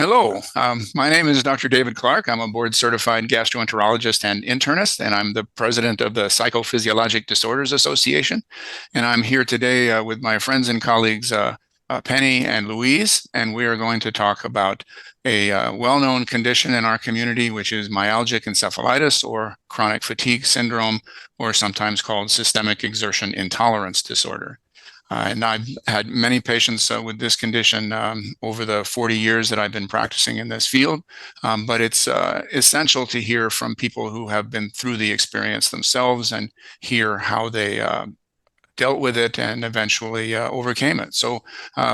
Hello, my name is Dr. David Clark. I'm a board-certified gastroenterologist and internist, and I'm the president of the Psychophysiologic Disorders Association. And I'm here today with my friends and colleagues, Penny and Louise, and we are going to talk about a well-known condition in our community, which is myalgic encephalitis or chronic fatigue syndrome, or sometimes called systemic exertion intolerance disorder. And I've had many patients with this condition over the 40 years that I've been practicing in this field. But it's essential to hear from people who have been through the experience themselves and hear how they dealt with it and eventually overcame it. So,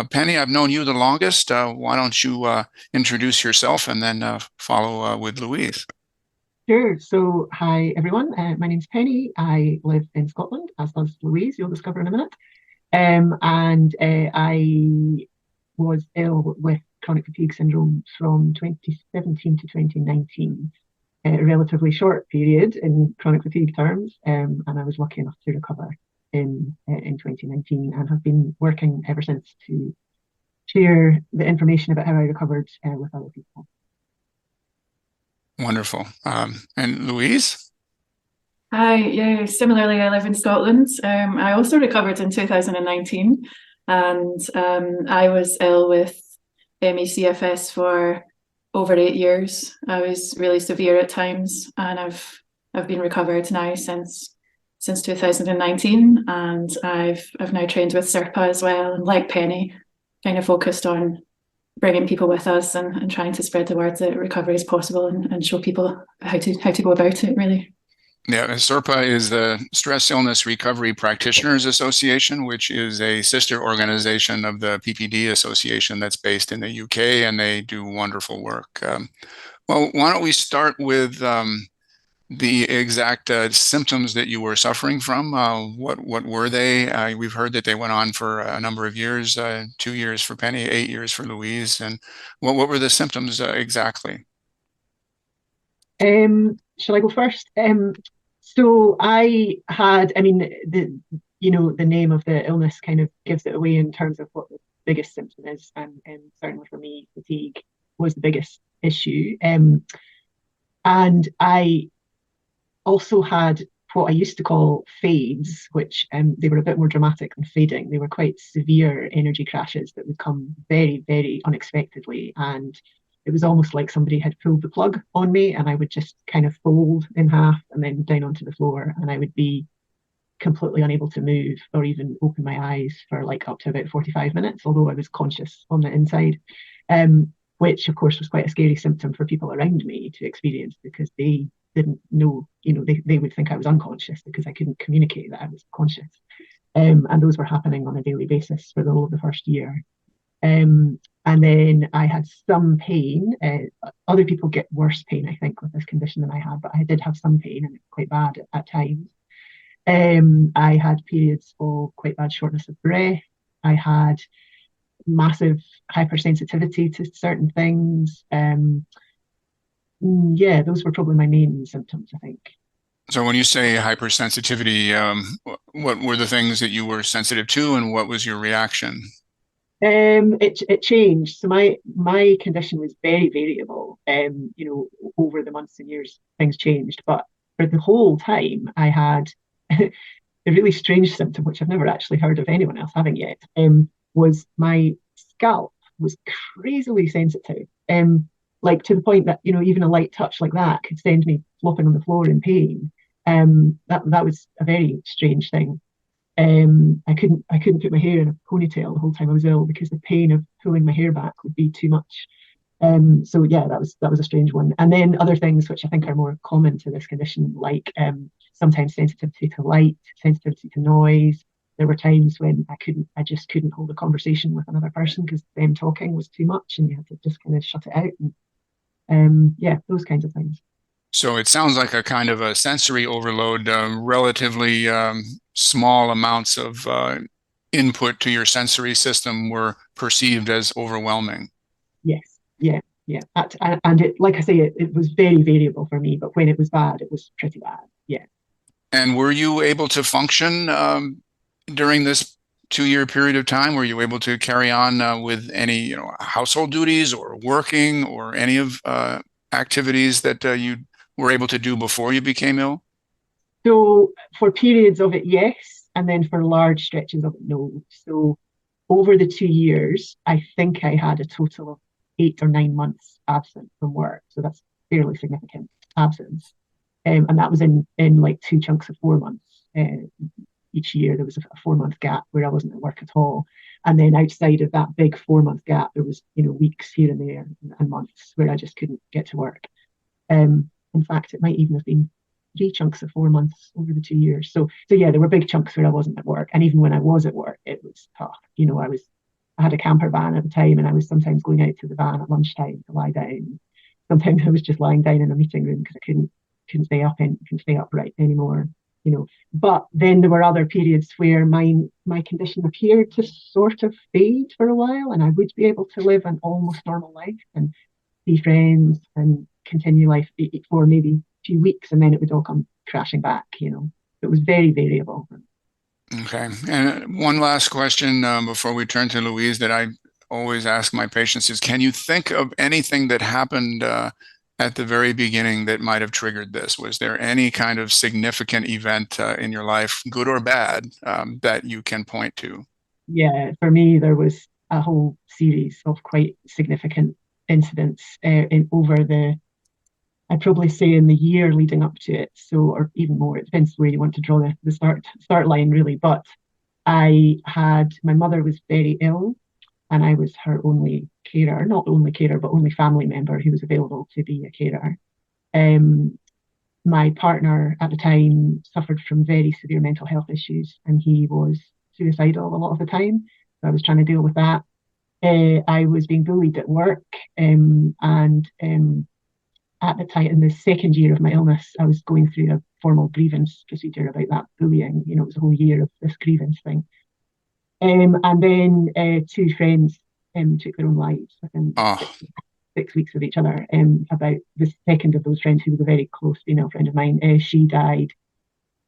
Penny, I've known you the longest. Why don't you introduce yourself and then follow with Louise? Sure. So, hi everyone. My name's Penny. I live in Scotland, as does Louise. You'll discover in a minute. And I was ill with chronic fatigue syndrome from 2017 to 2019, a relatively short period in chronic fatigue terms. And I was lucky enough to recover in 2019 and have been working ever since to share the information about how I recovered with other people. Wonderful. And Louise? Hi, yeah, similarly, I live in Scotland. I also recovered in 2019, and I was ill with ME/CFS for over 8 years. I was really severe at times, and I've been recovered now since 2019, and I've now trained with SIRPA as well, and like Penny, kind of focused on bringing people with us and trying to spread the word that recovery is possible and show people how to go about it, really. Yeah, SIRPA is the Stress Illness Recovery Practitioners Association, which is a sister organization of the PPDA Association that's based in the UK, and they do wonderful work. Well, why don't we start with the exact symptoms that you were suffering from? What were they? We've heard that they went on for a number of years, 2 years for Penny, 8 years for Louise. And what were the symptoms exactly? Shall I go first? So I had, I mean, the name of the illness kind of gives it away in terms of what the biggest symptom is, and certainly for me, fatigue was the biggest issue. And I also had what I used to call fades, which they were a bit more dramatic than fading. They were quite severe energy crashes that would come very, very unexpectedly, and it was almost like somebody had pulled the plug on me, and I would just kind of fold in half and then down onto the floor, and I would be completely unable to move or even open my eyes for like up to about 45 minutes, although I was conscious on the inside, which of course was quite a scary symptom for people around me to experience, because they didn't know, they would think I was unconscious because I couldn't communicate that I was conscious. And those were happening on a daily basis for the whole of the first year. And then I had some pain. Other people get worse pain, I think, with this condition than I had, but I did have some pain, and quite bad at times. I had periods of quite bad shortness of breath. I had massive hypersensitivity to certain things. Yeah, those were probably my main symptoms, I think. So when you say hypersensitivity, what were the things that you were sensitive to, and what was your reaction? It changed. So my condition was very variable. Over the months and years, things changed. But for the whole time, I had a really strange symptom, which I've never actually heard of anyone else having yet. Was my scalp was crazily sensitive. Like to the point that even a light touch like that could send me flopping on the floor in pain. That was a very strange thing. I couldn't put my hair in a ponytail the whole time I was ill because the pain of pulling my hair back would be too much. So yeah, that was a strange one. And then other things which I think are more common to this condition, like sometimes sensitivity to light, sensitivity to noise. There were times when I just couldn't hold a conversation with another person because them talking was too much, and you had to just kind of shut it out. And yeah, those kinds of things. So it sounds like a kind of a sensory overload, relatively small amounts of input to your sensory system were perceived as overwhelming. Yes, yeah, yeah. And it, like I say, it was very variable for me, but when it was bad, it was pretty bad. Yeah. And were you able to function during this 2-year period of time, were you able to carry on with any, household duties or working or any of activities that you were able to do before you became ill? So for periods of it, yes, and then for large stretches of it, no. So over the 2 years, I think I had a total of 8 or 9 months absent from work. So that's fairly significant absence. And that was in like two chunks of 4 months. Each year there was a 4 month gap where I wasn't at work at all. And then outside of that big 4 month gap, there was, weeks here and there and months where I just couldn't get to work. In fact, it might even have been 3 chunks of 4 months over the 2 years. So yeah, there were big chunks where I wasn't at work. And even when I was at work, it was tough. I had a camper van at the time, and I was sometimes going out to the van at lunchtime to lie down. Sometimes I was just lying down in a meeting room because I couldn't stay upright anymore. But then there were other periods where my condition appeared to sort of fade for a while, and I would be able to live an almost normal life and see friends and continue life for maybe a few weeks, and then it would all come crashing back. It was very variable. Okay. And one last question before we turn to Louise that I always ask my patients is, can you think of anything that happened at the very beginning that might have triggered this? Was there any kind of significant event in your life, good or bad, that you can point to? Yeah, for me, there was a whole series of quite significant incidents I'd probably say in the year leading up to it. So, or even more, it depends where you want to draw the start line, really. But my mother was very ill, and I was her only carer, not only carer, but only family member who was available to be a carer. My partner at the time suffered from very severe mental health issues, and he was suicidal a lot of the time. So I was trying to deal with that. I was being bullied at work, and at the time, in the second year of my illness, I was going through a formal grievance procedure about that bullying. It was a whole year of this grievance thing. And then 2 friends took their own lives within Oh, 6 weeks of each other. About the second of those friends, who was a very close female friend of mine, she died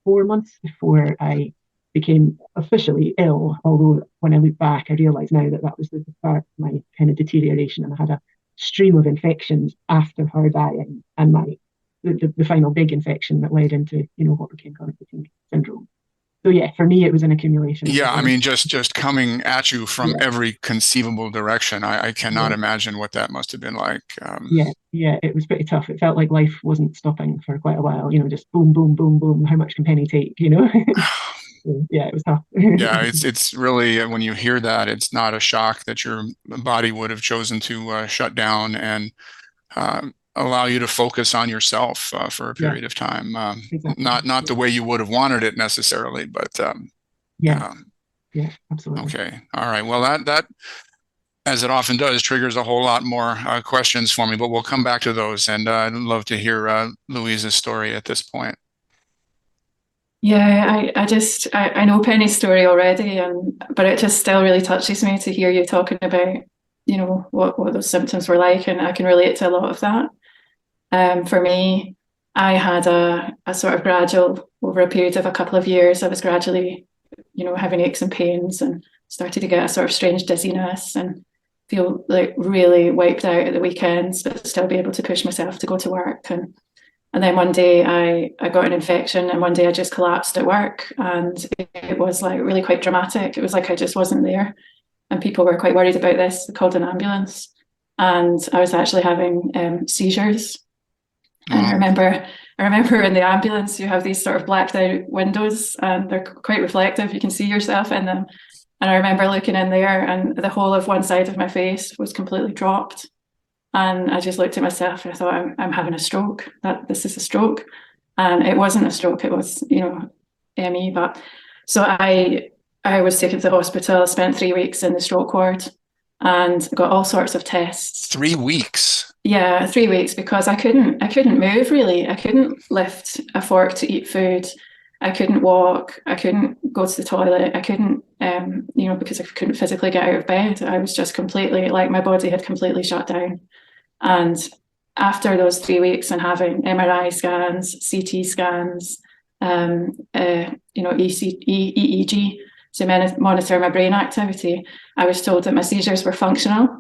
4 months before I became officially ill. Although when I look back, I realise now that was the start of my kind of deterioration, and I had a stream of infections after her dying, and the final big infection that led into what became chronic fatigue syndrome. So yeah, for me, it was an accumulation. yeah. I mean, just coming at you from Yeah. every conceivable direction. I cannot imagine what that must have been like. Yeah, it was pretty tough. It felt like life wasn't stopping for quite a while. Just boom, boom, boom, boom. How much can Penny take? Yeah, it was tough. Yeah, it's really, when you hear that, it's not a shock that your body would have chosen to shut down and allow you to focus on yourself for a period of time. Exactly. Not the way you would have wanted it necessarily, but Yeah, absolutely. okay. All right. Well, that as it often does, triggers a whole lot more questions for me, but we'll come back to those. And I'd love to hear Louise's story at this point. Yeah, I know Penny's story already, but it just still really touches me to hear you talking about, what those symptoms were like, and I can relate to a lot of that. For me, I had a sort of gradual, over a period of a couple of years, I was gradually, having aches and pains, and started to get a sort of strange dizziness and feel like really wiped out at the weekends, but still be able to push myself to go to work. And then one day I got an infection, and one day I just collapsed at work, and it was like really quite dramatic. It was like I just wasn't there, and people were quite worried about this. They called an ambulance, and I was actually having seizures. And I remember in the ambulance, you have these sort of blacked out windows, and they're quite reflective. You can see yourself in them. And I remember looking in there, and the whole of one side of my face was completely dropped. And I just looked at myself, and I thought, I'm having a stroke. This is a stroke. And it wasn't a stroke. It was, ME. But so I was taken to the hospital, spent 3 weeks in the stroke ward, and got all sorts of tests. 3 weeks. Yeah, 3 weeks, because I couldn't move really. I couldn't lift a fork to eat food. I couldn't walk. I couldn't go to the toilet. I couldn't, because I couldn't physically get out of bed. I was just completely, like, my body had completely shut down. And after those 3 weeks and having MRI scans, CT scans, EEG, to monitor my brain activity, I was told that my seizures were functional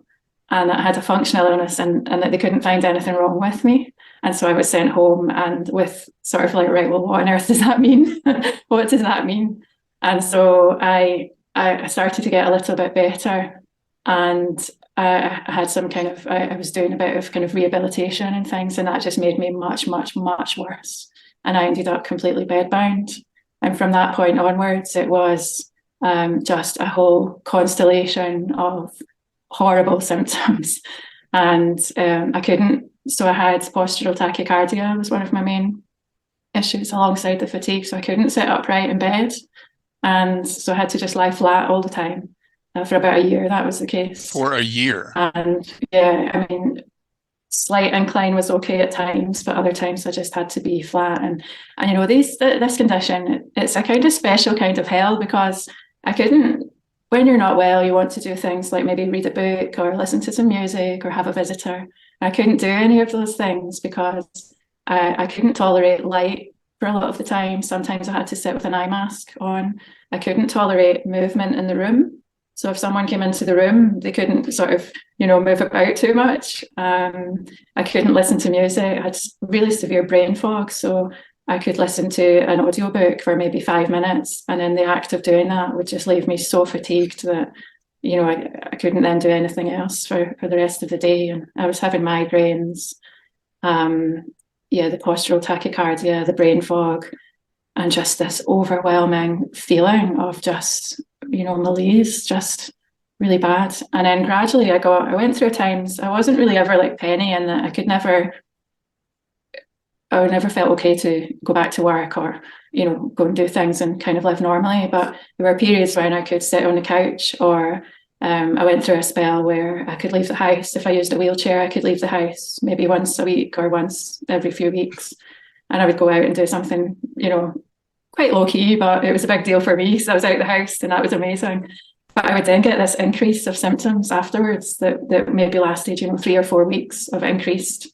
and that I had a functional illness, and that they couldn't find anything wrong with me. And so I was sent home, and with sort of like, right, well, what on earth does that mean? What does that mean? And so I started to get a little bit better, and I had some kind of, I was doing a bit of kind of rehabilitation and things, and that just made me much, much, much worse. And I ended up completely bedbound. And from that point onwards, it was just a whole constellation of horrible symptoms. And I couldn't, so I had postural tachycardia was one of my main issues alongside the fatigue. So I couldn't sit upright in bed. And so I had to just lie flat all the time. For about a year, that was the case. For a year? And yeah, I mean, slight incline was okay at times, but other times I just had to be flat. And you know, this condition, it's a kind of special kind of hell, because I couldn't, when you're not well, you want to do things like maybe read a book or listen to some music or have a visitor. I couldn't do any of those things because I couldn't tolerate light for a lot of the time. Sometimes I had to sit with an eye mask on. I couldn't tolerate movement in the room. So if someone came into the room, they couldn't sort of, you know, move about too much. I couldn't listen to music. I had really severe brain fog. So I could listen to an audiobook for maybe 5 minutes. And then the act of doing that would just leave me so fatigued that, you know, I couldn't then do anything else for the rest of the day. And I was having migraines, the postural tachycardia, the brain fog, and just this overwhelming feeling of just, you know, malaise, just really bad. And then gradually I went through times, I wasn't really ever like Penny, in that I never felt okay to go back to work or, you know, go and do things and kind of live normally. But there were periods when I could sit on the couch, or I went through a spell where I could leave the house. If I used a wheelchair, I could leave the house maybe once a week or once every few weeks. And I would go out and do something, you know, quite low key, but it was a big deal for me. So I was out of the house, and that was amazing. But I would then get this increase of symptoms afterwards that maybe lasted, you know, 3 or 4 weeks of increased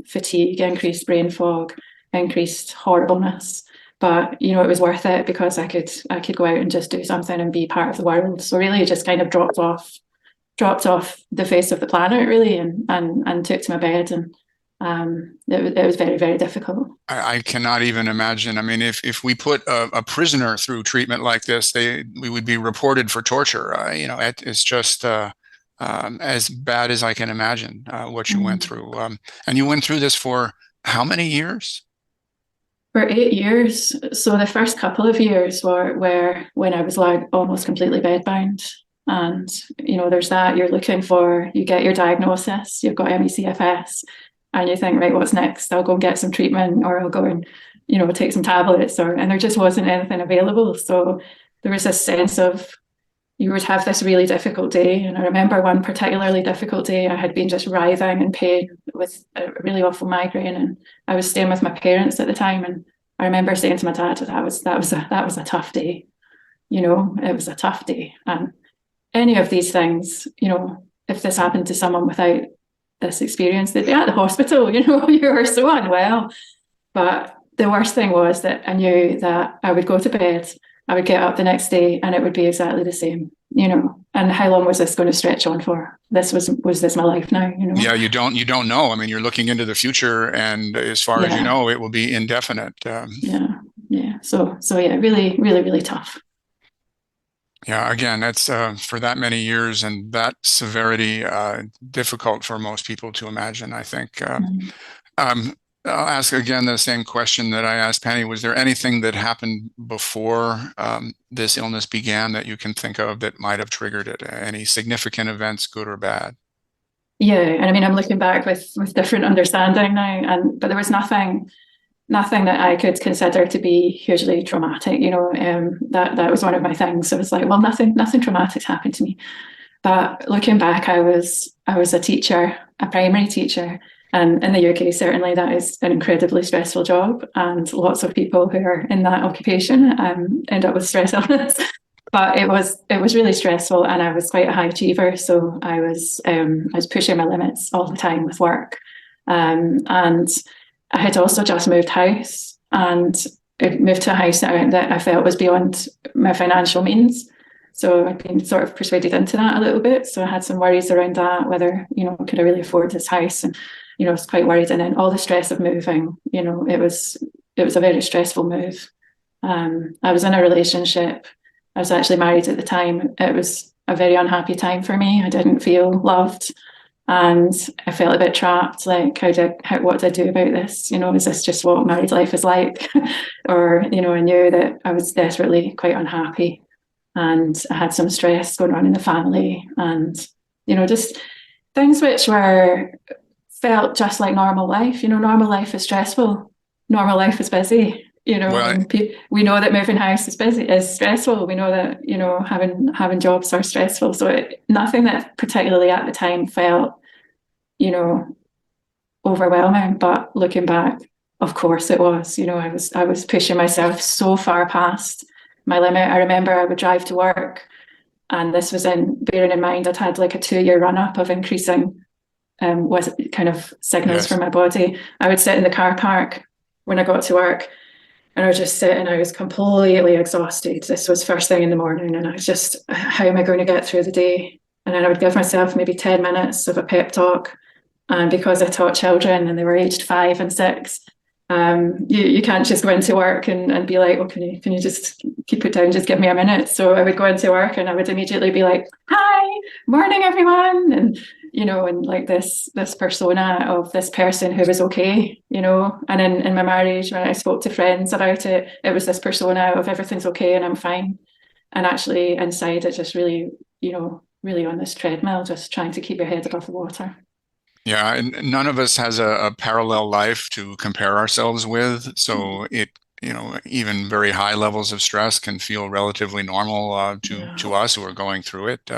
fatigue, increased brain fog, increased horribleness. But, you know, it was worth it because I could go out and just do something and be part of the world. So really it just kind of dropped off the face of the planet, really, and took to my bed. And it was very, very difficult. I cannot even imagine. I mean, if we put a prisoner through treatment like this, we would be reported for torture. You know, it's just as bad as I can imagine what you went through. And you went through this for how many years? For 8 years. So the first couple of years were when I was like almost completely bedbound. And, you know, there's that, you get your diagnosis, you've got ME/CFS, and you think, right, what's next? I'll go and get some treatment, or I'll go and, you know, take some tablets, and there just wasn't anything available. So there was this sense of, you would have this really difficult day. And I remember one particularly difficult day, I had been just writhing in pain with a really awful migraine, and I was staying with my parents at the time. And I remember saying to my dad, that was a tough day. You know, it was a tough day. And any of these things, you know, if this happened to someone without this experience, they'd be at the hospital, you know, you were so unwell. But the worst thing was that I knew that I would go to bed, I would get up the next day, and it would be exactly the same, you know. And how long was this going to stretch on for? Was this my life now, you know? Yeah, you don't know. I mean, you're looking into the future, and as far as you know, it will be indefinite. Yeah. So yeah, really, really, really tough. Yeah, again, that's for that many years and that severity, difficult for most people to imagine, I think. I'll ask again the same question that I asked Penny. Was there anything that happened before this illness began that you can think of that might have triggered it? Any significant events, good or bad? Yeah, and I mean, I'm looking back with different understanding now, but there was nothing that I could consider to be hugely traumatic. You know, that was one of my things. I was like, well, nothing traumatic happened to me. But looking back, I was a teacher, a primary teacher. And in the UK, certainly that is an incredibly stressful job, and lots of people who are in that occupation end up with stress illness. But it was really stressful, and I was quite a high achiever, so I was pushing my limits all the time with work, and I had also just moved house, and moved to a house that I felt was beyond my financial means. So I'd been sort of persuaded into that a little bit. So I had some worries around that, whether, could I really afford this house? And, I was quite worried. And then all the stress of moving, it was a very stressful move. I was in a relationship. I was actually married at the time. It was a very unhappy time for me. I didn't feel loved. And I felt a bit trapped, like, what do I do about this? Is this just what married life is like? Or, I knew that I was desperately quite unhappy. And I had some stress going on in the family, and, just things which felt just like normal life. Normal life is stressful. Normal life is busy. Well, and we know that moving house is stressful. We know that, having jobs are stressful. So nothing that particularly at the time felt, overwhelming. But looking back, of course it was. I was pushing myself so far past my limit. I remember I would drive to work, and this was bearing in mind I'd had like a 2-year run up of increasing was kind of signals from my body. I would sit in the car park when I got to work, and I was just sitting. I was completely exhausted. This was first thing in the morning, and I was just, how am I going to get through the day? And then I would give myself maybe 10 minutes of a pep talk. And because I taught children and they were aged 5 and 6, you can't just go into work and be like, oh, can you just keep it down, just give me a minute. So I would go into work and I would immediately be like, hi, morning everyone, and and like this persona of this person who was okay, and in my marriage, when I spoke to friends about it, it was this persona of everything's okay and I'm fine, and actually inside it just really really on this treadmill, just trying to keep your head above the water. Yeah, and none of us has a parallel life to compare ourselves with. So it, even very high levels of stress can feel relatively normal to us who are going through it.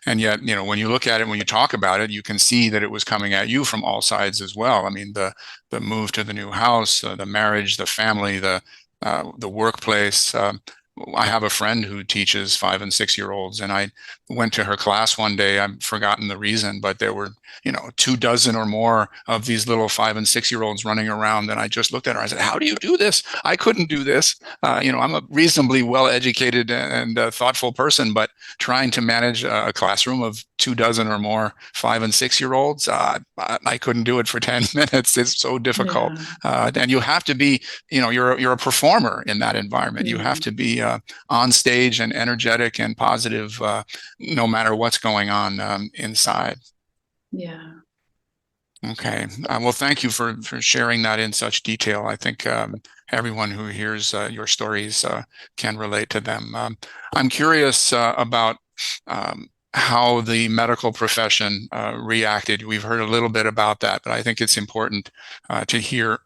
And yet, when you look at it, when you talk about it, you can see that it was coming at you from all sides as well. I mean, the move to the new house, the marriage, the family, the workplace. I have a friend who teaches 5 and 6-year-olds, and I went to her class one day. I've forgotten the reason, but there were, 24 or more of these little 5 and 6-year-olds running around. And I just looked at her. I said, "How do you do this? I couldn't do this." I'm a reasonably well-educated and thoughtful person, but trying to manage a classroom of 24 or more 5 and 6-year-olds, I couldn't do it for 10 minutes. It's so difficult. And you have to be, you're a performer in that environment. You have to be on stage and energetic and positive, no matter what's going on inside. Yeah. Okay. Well, thank you for sharing that in such detail. I think everyone who hears your stories can relate to them. I'm curious about how the medical profession reacted. We've heard a little bit about that, but I think it's important to hear,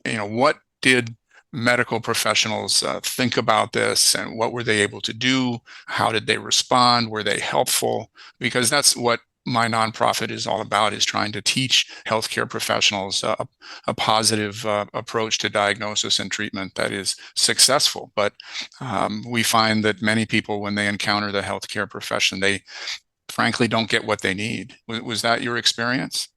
what did medical professionals think about this, and what were they able to do? How did they respond? Were they helpful? Because that's what my nonprofit is all about, is trying to teach healthcare professionals a positive approach to diagnosis and treatment that is successful. But we find that many people, when they encounter the healthcare profession, they frankly don't get what they need. Was that your experience?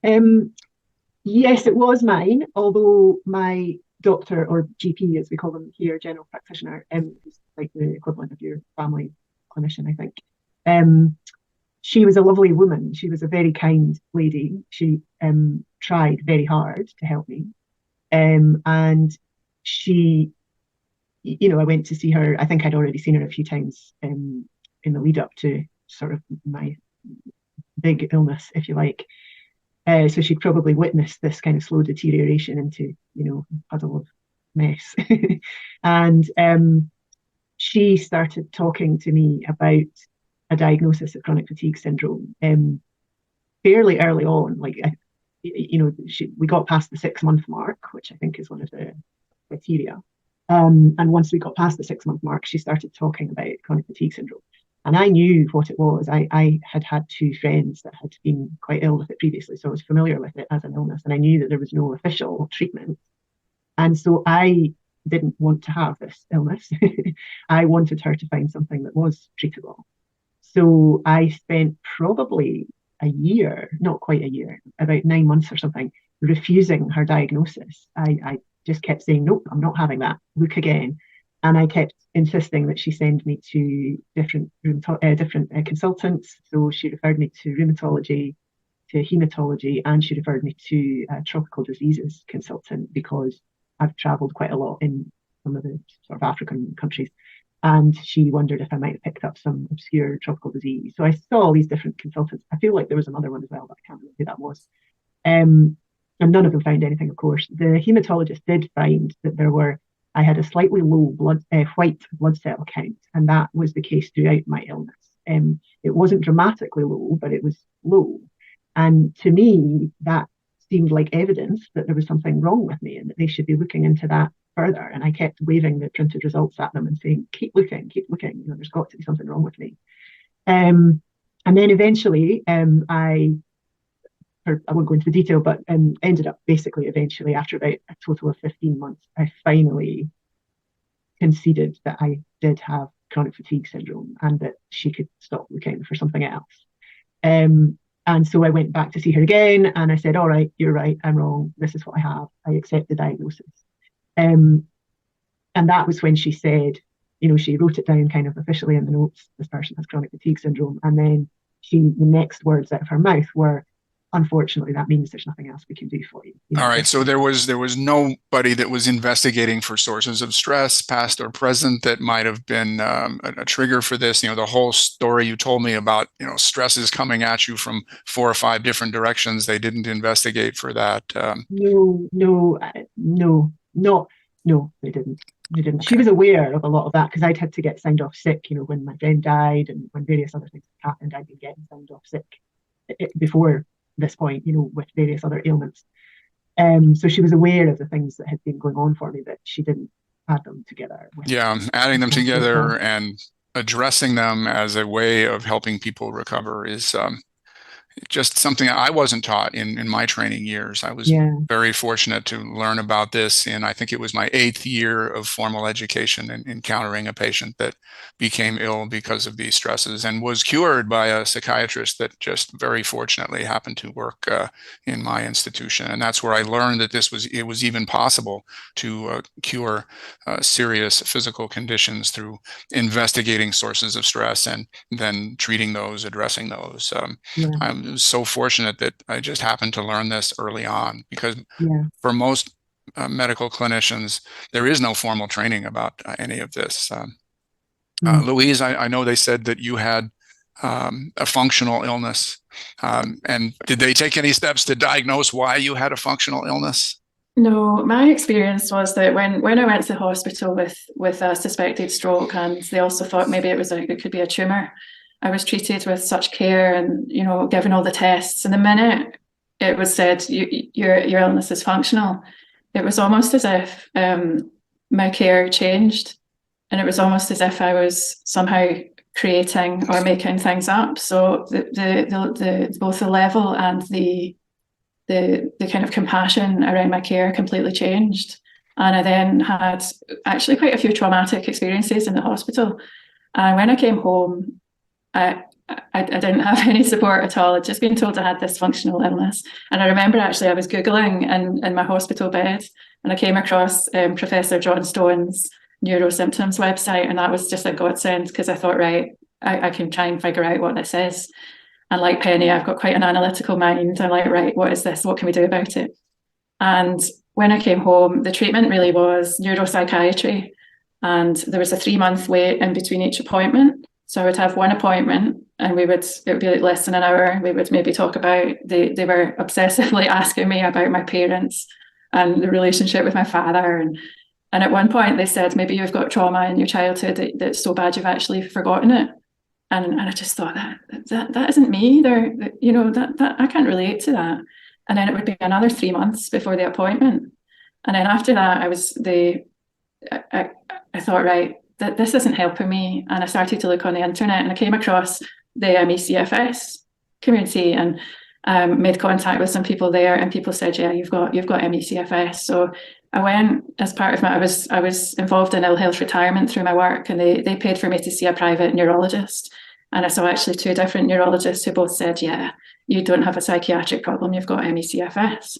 Yes, it was mine, although my doctor, or GP as we call them here, general practitioner, who's like the equivalent of your family clinician, I think. She was a lovely woman. She was a very kind lady. She tried very hard to help me. And she, I went to see her. I think I'd already seen her a few times in the lead up to sort of my big illness, if you like. So she'd probably witnessed this kind of slow deterioration into, a puddle of mess. And she started talking to me about a diagnosis of chronic fatigue syndrome fairly early on. Like, we got past the 6-month mark, which I think is one of the criteria. And once we got past the 6-month mark, she started talking about chronic fatigue syndrome. And I knew what it was. I had had 2 friends that had been quite ill with it previously, so I was familiar with it as an illness, and I knew that there was no official treatment. And so I didn't want to have this illness. I wanted her to find something that was treatable. So I spent probably a year, not quite a year, about 9 months or something, refusing her diagnosis. I just kept saying, nope, I'm not having that. Look again. And I kept insisting that she send me to different consultants. So she referred me to rheumatology, to hematology, and she referred me to a tropical diseases consultant, because I've travelled quite a lot in some of the sort of African countries. And she wondered if I might have picked up some obscure tropical disease. So I saw all these different consultants. I feel like there was another one as well, but I can't remember who that was. And none of them found anything, of course. The hematologist did find that I had a slightly low white blood cell count, and that was the case throughout my illness. It wasn't dramatically low, but it was low. And to me, that seemed like evidence that there was something wrong with me and that they should be looking into that further. And I kept waving the printed results at them and saying, keep looking, there's got to be something wrong with me. And then eventually, I won't go into the detail, but ended up basically eventually, after about a total of 15 months, I finally conceded that I did have chronic fatigue syndrome and that she could stop looking for something else. And so I went back to see her again, and I said, all right, you're right, I'm wrong. This is what I have. I accept the diagnosis. And that was when she said, she wrote it down kind of officially in the notes, this person has chronic fatigue syndrome. And then the next words out of her mouth were, unfortunately, that means there's nothing else we can do for you. All right. So there was nobody that was investigating for sources of stress, past or present, that might have been a trigger for this. The whole story you told me about, stress is coming at you from 4 or 5 different directions. They didn't investigate for that. No, they didn't. Okay. She was aware of a lot of that, because I'd had to get signed off sick, when my friend died and when various other things happened. I'd been getting signed off sick before this point, with various other ailments. So she was aware of the things that had been going on for me, but she didn't add them together. Adding them together and addressing them as a way of helping people recover is just something I wasn't taught in my training years. I was very fortunate to learn about this in, I think it was my 8th year of formal education, and encountering a patient that became ill because of these stresses and was cured by a psychiatrist that just very fortunately happened to work in my institution. And that's where I learned that it was even possible to cure serious physical conditions through investigating sources of stress and then treating those, addressing those. I was so fortunate that I just happened to learn this early on, because for most medical clinicians, there is no formal training about any of this. Louise, I know they said that you had a functional illness. And did they take any steps to diagnose why you had a functional illness? No, my experience was that when I went to the hospital with a suspected stroke, and they also thought maybe it could be a tumor, I was treated with such care and, given all the tests. And the minute it was said, your illness is functional, it was almost as if my care changed. And it was almost as if I was somehow creating or making things up. So the both the level and the kind of compassion around my care completely changed. And I then had actually quite a few traumatic experiences in the hospital. And when I came home, I didn't have any support at all. I'd just been told I had this functional illness. And I remember actually I was Googling in my hospital bed, and I came across Professor John Stone's Neurosymptoms website, and that was just a godsend, because I thought, right, I can try and figure out what this is. And like Penny, I've got quite an analytical mind. I'm like, right, what is this? What can we do about it? And when I came home, the treatment really was neuropsychiatry. And there was a 3-month wait in between each appointment. So I would have one appointment, and it would be like less than an hour. We would maybe talk about, they were obsessively asking me about my parents and the relationship with my father. And at one point they said, maybe you've got trauma in your childhood that's so bad you've actually forgotten it. And I just thought that isn't me. That I can't relate to that. And then it would be another 3 months before the appointment. And then after that, I thought, right, this isn't helping me. And I started to look on the internet, and I came across the ME/CFS community and made contact with some people there, and people said, yeah, you've got ME/CFS. So I went as part of I was involved in ill health retirement through my work, and they paid for me to see a private neurologist. And I saw actually 2 different neurologists who both said, yeah, you don't have a psychiatric problem, you've got ME/CFS.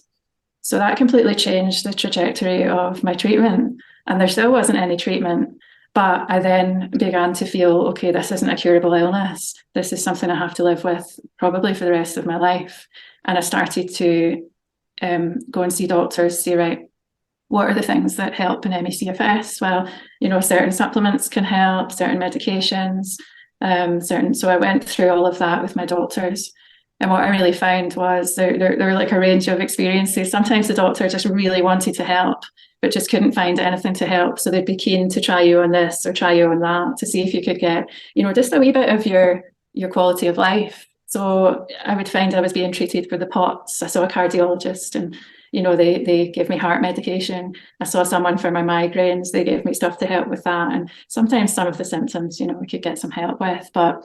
So that completely changed the trajectory of my treatment. And there still wasn't any treatment. But I then began to feel, okay, this isn't a curable illness. This is something I have to live with probably for the rest of my life. And I started to go and see doctors, say, right, what are the things that help in ME/CFS? Well, certain supplements can help, certain medications, so I went through all of that with my doctors. And what I really found was there were like a range of experiences. Sometimes the doctor just really wanted to help, but just couldn't find anything to help. So they'd be keen to try you on this or try you on that to see if you could get, just a wee bit of your quality of life. So I would find I was being treated for the POTS. I saw a cardiologist and, they gave me heart medication. I saw someone for my migraines. They gave me stuff to help with that. And sometimes some of the symptoms, we could get some help with. But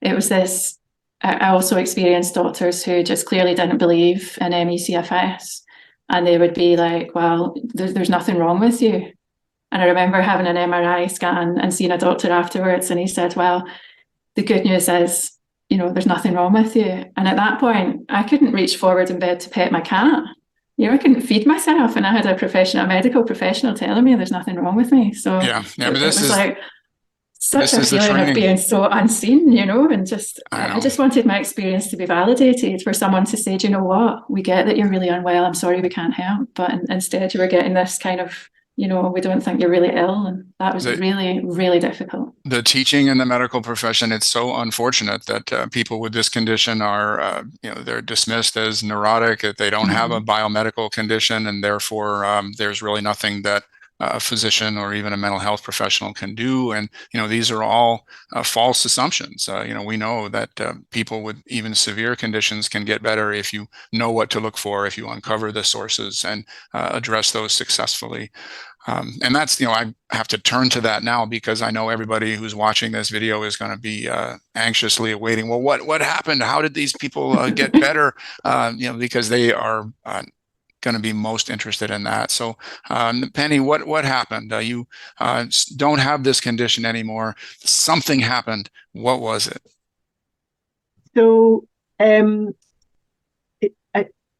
it was this, I also experienced doctors who just clearly didn't believe in ME/CFS. And they would be like, well, there's nothing wrong with you. And I remember having an MRI scan and seeing a doctor afterwards. And he said, well, the good news is, there's nothing wrong with you. And at that point, I couldn't reach forward in bed to pet my cat. I couldn't feed myself, and I had a medical professional telling me there's nothing wrong with me. So but this was is like such a feeling of being so unseen, and just I just wanted my experience to be validated, for someone to say, do you know what, we get that you're really unwell, I'm sorry we can't help, but instead you were getting this kind of, we don't think you're really ill. And that was really, really difficult. The teaching in the medical profession, it's so unfortunate that people with this condition are, they're dismissed as neurotic, that they don't have a biomedical condition, and therefore there's really nothing that a physician or even a mental health professional can do. And, these are all false assumptions. We know that people with even severe conditions can get better if you know what to look for, if you uncover the sources and address those successfully. And that's, I have to turn to that now, because I know everybody who's watching this video is going to be anxiously awaiting, well, what happened? How did these people get better? Because they are going to be most interested in that. So, Penny, what happened? You don't have this condition anymore. Something happened. What was it? So,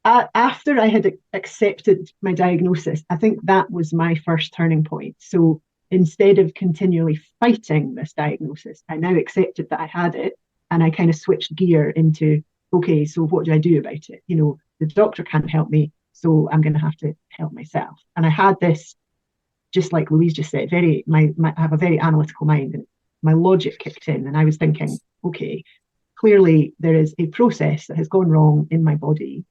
after I had accepted my diagnosis, I think that was my first turning point. So instead of continually fighting this diagnosis, I now accepted that I had it, and I kind of switched gear into, okay, so what do I do about it? The doctor can't help me, so I'm going to have to help myself. And I had this, just like Louise just said, I have a very analytical mind, and my logic kicked in, and I was thinking, okay, clearly there is a process that has gone wrong in my body.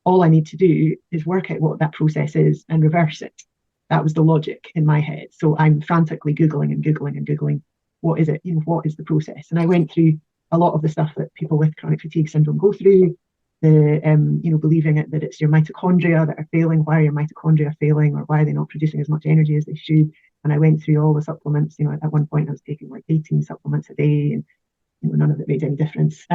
All I need to do is work out what that process is and reverse it. That was the logic in my head. So I'm frantically Googling, what is it? What is the process? And I went through a lot of the stuff that people with chronic fatigue syndrome go through, believing that it's your mitochondria that are failing, why are your mitochondria failing, or why are they not producing as much energy as they should? And I went through all the supplements. At one point I was taking like 18 supplements a day, and none of it made any difference.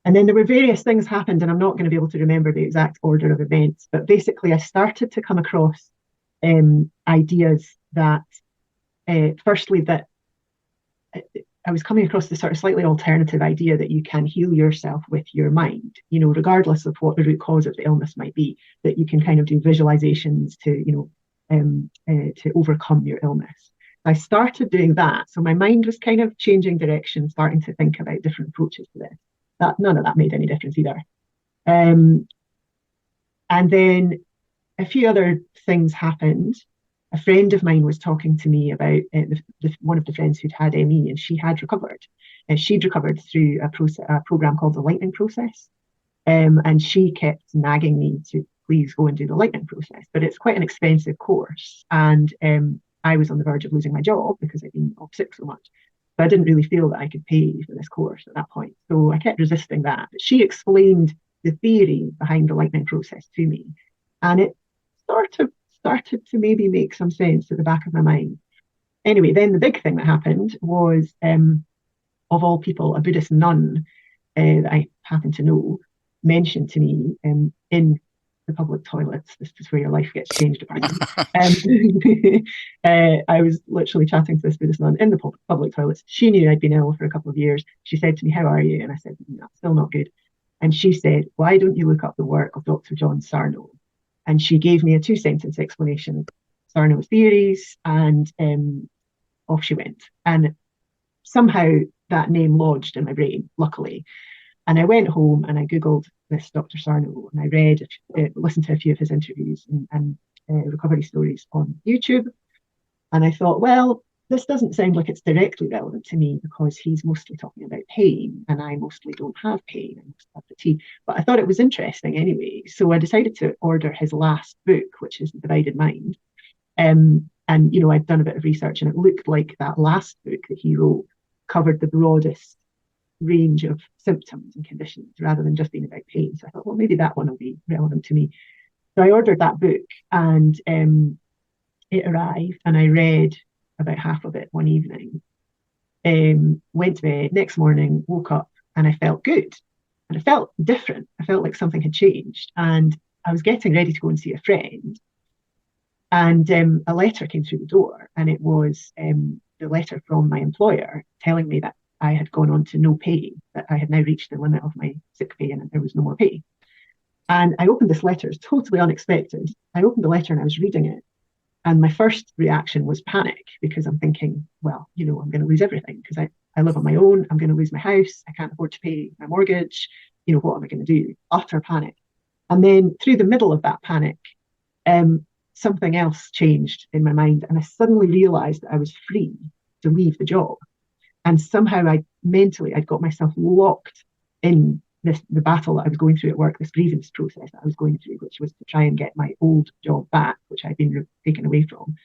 And then there were various things happened, and I'm not going to be able to remember the exact order of events, but basically I started to come across ideas that, firstly, that I was coming across this sort of slightly alternative idea that you can heal yourself with your mind, regardless of what the root cause of the illness might be, that you can kind of do visualizations to overcome your illness. I started doing that. So my mind was kind of changing direction, starting to think about different approaches to this. None of that made any difference either. And then a few other things happened. A friend of mine was talking to me about one of the friends who'd had ME, and she had recovered. And she'd recovered through a program called the Lightning Process. And she kept nagging me to please go and do the Lightning Process. But it's quite an expensive course. And I was on the verge of losing my job because I'd been off sick so much. But I didn't really feel that I could pay for this course at that point. So I kept resisting that. But she explained the theory behind the Lightning Process to me. And it sort of started to maybe make some sense at the back of my mind. Anyway, then the big thing that happened was, of all people, a Buddhist nun that I happen to know mentioned to me in the public toilets, this is where your life gets changed apparently. I was literally chatting to this Buddhist nun in the public toilets. She knew I'd been ill for a couple of years. She said to me, how are you? And I said, no, still not good. And she said, why don't you look up the work of Dr. John Sarno? And she gave me a 2-sentence explanation of Sarno's theories, and off she went. And somehow that name lodged in my brain, luckily. And I went home and I Googled this Dr. Sarno, and I read, listened to a few of his interviews and recovery stories on YouTube. And I thought, well, this doesn't sound like it's directly relevant to me because he's mostly talking about pain, and I mostly don't have pain. I mostly have fatigue. But I thought it was interesting anyway. So I decided to order his last book, which is The Divided Mind. And, I'd done a bit of research, and it looked like that last book that he wrote covered the broadest range of symptoms and conditions rather than just being about pain. So I thought, well, maybe that one will be relevant to me. So I ordered that book, and it arrived, and I read about half of it one evening, went to bed, next morning, woke up, and I felt good. And I felt different. I felt like something had changed. And I was getting ready to go and see a friend. And a letter came through the door, and it was the letter from my employer telling me that I had gone on to no pay, that I had now reached the limit of my sick pay and there was no more pay. And I opened this letter. It's totally unexpected. I opened the letter and I was reading it. And my first reaction was panic, because I'm thinking, well, I'm going to lose everything because I live on my own. I'm going to lose my house. I can't afford to pay my mortgage. What am I going to do? Utter panic. And then through the middle of that panic, something else changed in my mind. And I suddenly realized that I was free to leave the job. And somehow I'd got myself locked in the battle that I was going through at work, this grievance process that I was going through, which was to try and get my old job back, which I'd been taken away from.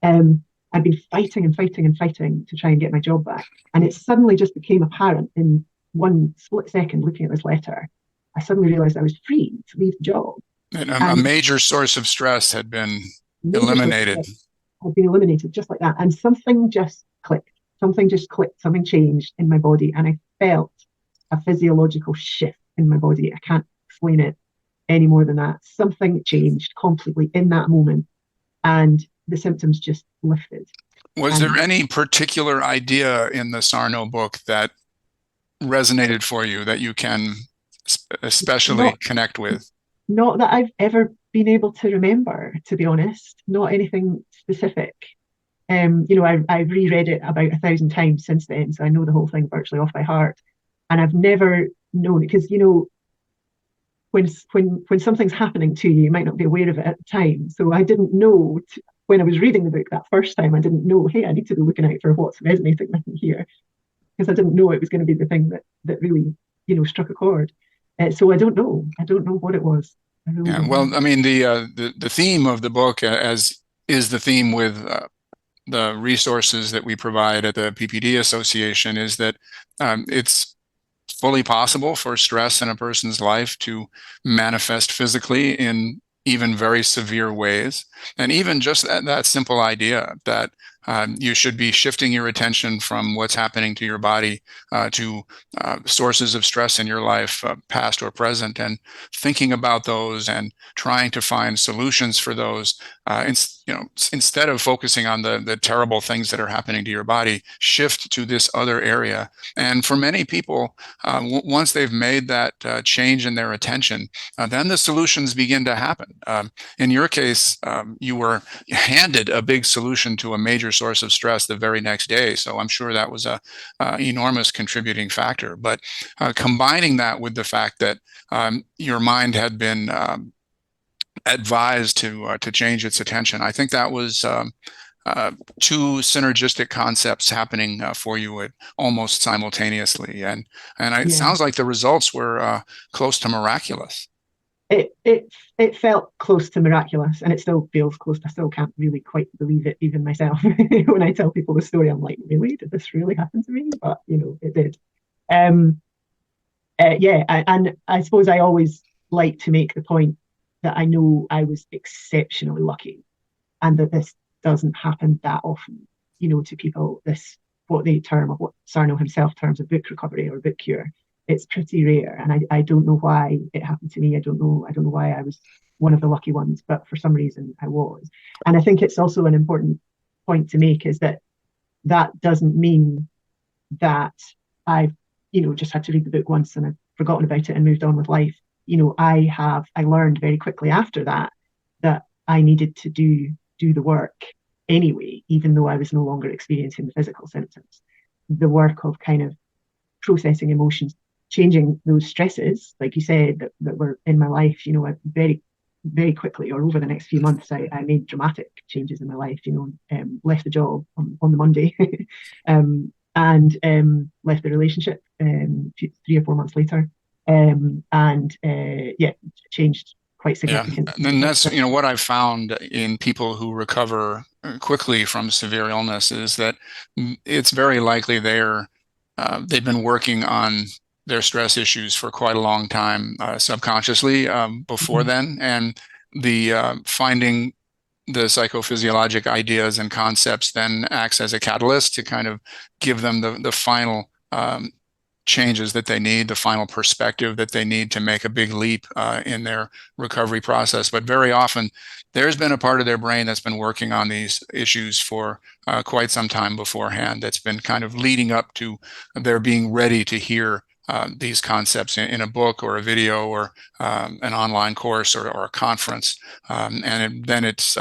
I'd been fighting and fighting and fighting to try and get my job back. And it suddenly just became apparent in one split second looking at this letter. I suddenly realized I was free to leave the job. And a major source of stress had been eliminated. Had been eliminated just like that. And something just clicked. Something changed in my body. And I felt a physiological shift in my body. I can't explain it any more than that. Something changed completely in that moment, and the symptoms just lifted. Was there any particular idea in the Sarno book that resonated for you that you can especially connect with? Not that I've ever been able to remember, to be honest. Not anything specific. I've reread it about 1,000 times since then, so I know the whole thing virtually off by heart. And I've never known it, because when something's happening to you, you might not be aware of it at the time. So I didn't know when I was reading the book that first time. I didn't know, hey, I need to be looking out for what's resonating with me here, because I didn't know it was going to be the thing that really struck a chord. So I don't know what it was. Well, I mean, the theme of the book, as is the theme with the resources that we provide at the PPD Association, is that it's fully possible for stress in a person's life to manifest physically in even very severe ways. And even just that simple idea that you should be shifting your attention from what's happening to your body to sources of stress in your life, past or present, and thinking about those and trying to find solutions for those. Instead of focusing on the terrible things that are happening to your body, shift to this other area. And for many people, once they've made that change in their attention, then the solutions begin to happen. In your case, you were handed a big solution to a major source of stress the very next day. So I'm sure that was a enormous contributing factor. But combining that with the fact that your mind had been advised to change its attention, I think that was two synergistic concepts happening for you almost simultaneously, and it sounds like the results were close to miraculous. It felt close to miraculous, and it still feels close. I still can't really quite believe it, even myself. When I tell people the story, I'm like, really? Did this really happen to me? But it did. And I suppose I always like to make the point that I know I was exceptionally lucky, and that this doesn't happen that often, to people. This, what Sarno himself terms of book recovery or book cure. It's pretty rare, and I don't know why it happened to me. I don't know why I was one of the lucky ones, but for some reason I was. And I think it's also an important point to make, is that doesn't mean that I've just had to read the book once and I've forgotten about it and moved on with life. I learned very quickly after that I needed to do the work anyway, even though I was no longer experiencing the physical symptoms. The work of kind of processing emotions, changing those stresses, like you said, that were in my life. I very, very quickly, or over the next few months, I made dramatic changes in my life. Left the job on the Monday, and left the relationship 3 or 4 months later, changed quite significantly. Yeah, and that's what I've found in people who recover quickly from severe illness is that it's very likely they've been working on their stress issues for quite a long time subconsciously before then, and the finding the psychophysiologic ideas and concepts then acts as a catalyst to kind of give them the final changes that they need, the final perspective that they need to make a big leap in their recovery process. But very often, there's been a part of their brain that's been working on these issues for quite some time beforehand, that's been kind of leading up to their being ready to hear these concepts in a book or a video or an online course or a conference. Then it's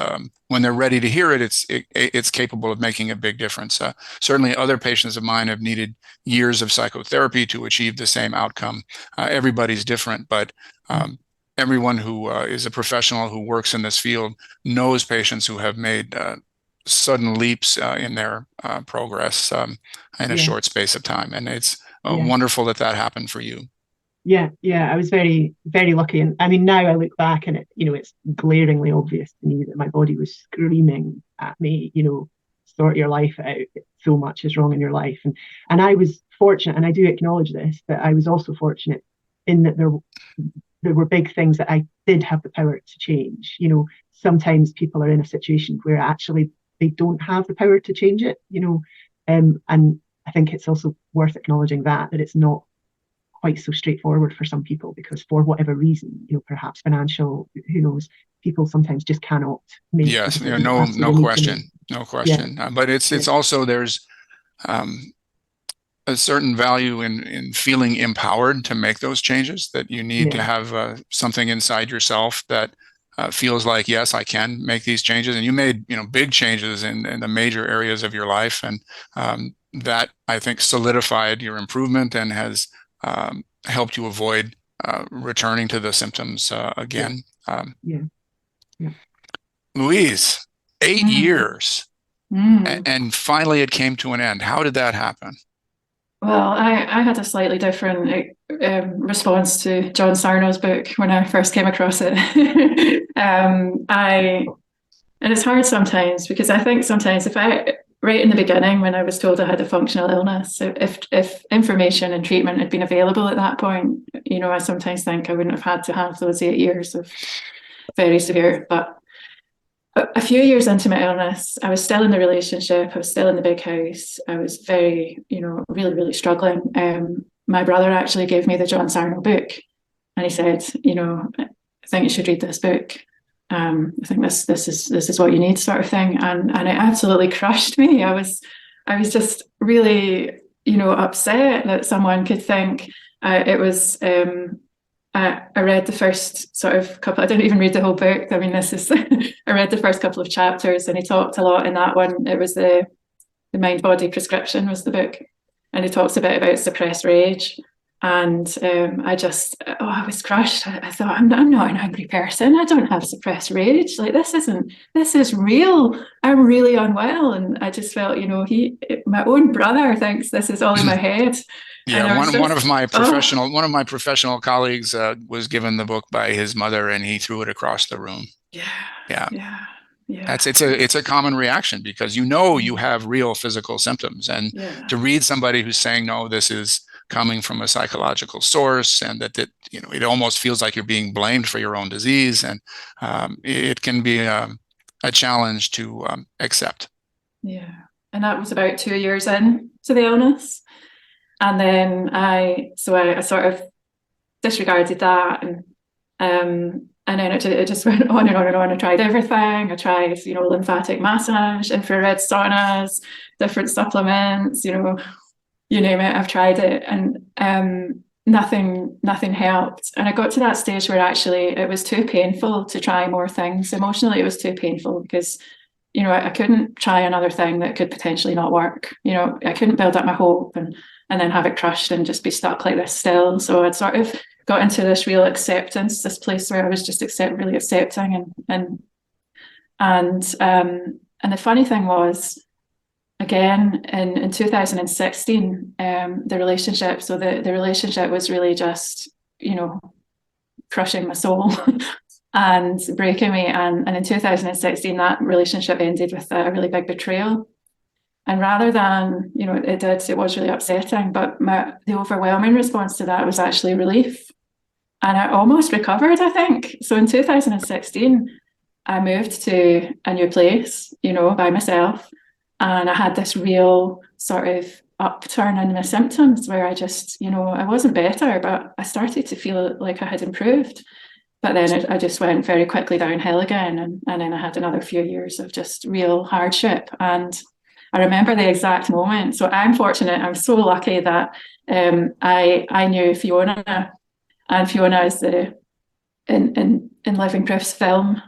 when they're ready to hear it, it's capable of making a big difference. Certainly other patients of mine have needed years of psychotherapy to achieve the same outcome. Everybody's different, but everyone who is a professional who works in this field knows patients who have made sudden leaps in their progress in a short space of time. And it's wonderful that happened for you. Yeah, I was very, very lucky. And I mean, now I look back and it's glaringly obvious to me that my body was screaming at me, sort your life out. So much is wrong in your life. And I was fortunate, and I do acknowledge this, that I was also fortunate in that there were big things that I did have the power to change. Sometimes people are in a situation where actually they don't have the power to change it, and I think it's also worth acknowledging that it's not quite so straightforward for some people, because for whatever reason, perhaps financial, who knows, people sometimes just cannot make. Yes, no question. But it's also, there's a certain value in feeling empowered to make those changes, that you need to have something inside yourself that feels like, yes, I can make these changes. And you made, big changes in the major areas of your life. And that, I think, solidified your improvement and has helped you avoid returning to the symptoms again. Louise, 8 years, and finally it came to an end. How did that happen? Well, I had a slightly different response to John Sarno's book when I first came across it. And it's hard sometimes, because I think sometimes right in the beginning, when I was told I had a functional illness, if information and treatment had been available at that point, I sometimes think I wouldn't have had to have those 8 years of very severe. But a few years into my illness, I was still in the relationship, I was still in the big house, I was very, really, really struggling. My brother actually gave me the John Sarno book, and he said, I think you should read this book. I think this is what you need, sort of thing, and it absolutely crushed me. I was just really, upset that someone could think it was. I read the first sort of couple. I didn't even read the whole book. I mean, I read the first couple of chapters, and he talked a lot in that one. It was the Mind Body Prescription was the book, and he talks a bit about suppressed rage. And I was crushed. I thought, I'm not an angry person. I don't have suppressed rage. Like, this is real. I'm really unwell. And I just felt, my own brother thinks this is all in my head. Yeah, one of my professional colleagues was given the book by his mother, and he threw it across the room. Yeah. It's a common reaction, because you have real physical symptoms, and to read somebody who's saying, no, this is coming from a psychological source, and that it almost feels like you're being blamed for your own disease, and it can be a challenge to accept. Yeah, and that was about 2 years in to the illness, and then I sort of disregarded that, and then it just went on and on and on. I tried everything. I tried, lymphatic massage, infrared saunas, different supplements, you name it, I've tried it. And nothing helped. And I got to that stage where actually it was too painful to try more things. Emotionally, it was too painful because, I couldn't try another thing that could potentially not work. I couldn't build up my hope and then have it crushed and just be stuck like this still. So I'd sort of got into this real acceptance, this place where I was just really accepting and the funny thing was, again, in 2016, the relationship, so the relationship was really just, crushing my soul and breaking me. And in 2016, that relationship ended with a really big betrayal. And rather than, it was really upsetting, but the overwhelming response to that was actually relief. And I almost recovered, I think. So in 2016, I moved to a new place, by myself. And I had this real sort of upturn in my symptoms where I just, I wasn't better, but I started to feel like I had improved. But then I just went very quickly downhill again. And then I had another few years of just real hardship. And I remember the exact moment. So I'm fortunate, I'm so lucky that I knew Fiona, and Fiona is in Living Proof's film.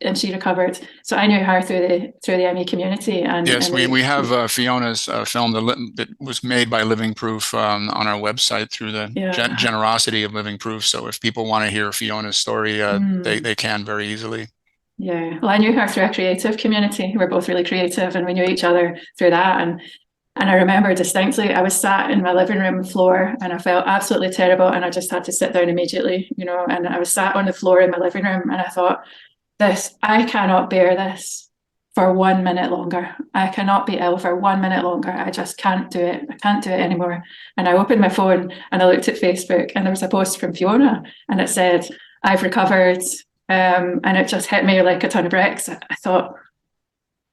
And she recovered. So I knew her through the ME community. And yes, we have Fiona's film that was made by Living Proof on our website through the generosity of Living Proof. So if people want to hear Fiona's story, they can very easily. Yeah, well, I knew her through a creative community. We're both really creative, and we knew each other through that. And I remember distinctly, I was sat in my living room floor and I felt absolutely terrible, and I just had to sit down immediately, and I was sat on the floor in my living room and I thought, I cannot bear this for 1 minute longer. I cannot be ill for 1 minute longer. I just can't do it. I can't do it anymore. And I opened my phone and I looked at Facebook, and there was a post from Fiona and it said, "I've recovered." And it just hit me like a ton of bricks. I thought,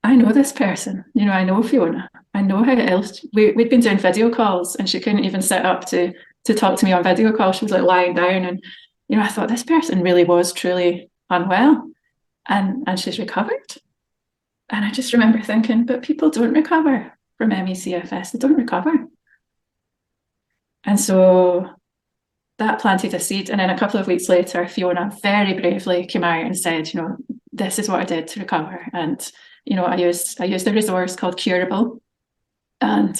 I know this person. I know Fiona. I know how ill we'd been doing video calls, and she couldn't even sit up to talk to me on video call. She was like lying down, and I thought, this person really was truly unwell. And she's recovered. And I just remember thinking, but people don't recover from ME/CFS. They don't recover. And so that planted a seed. And then a couple of weeks later, Fiona very bravely came out and said, this is what I did to recover. And, I used a resource called Curable. And,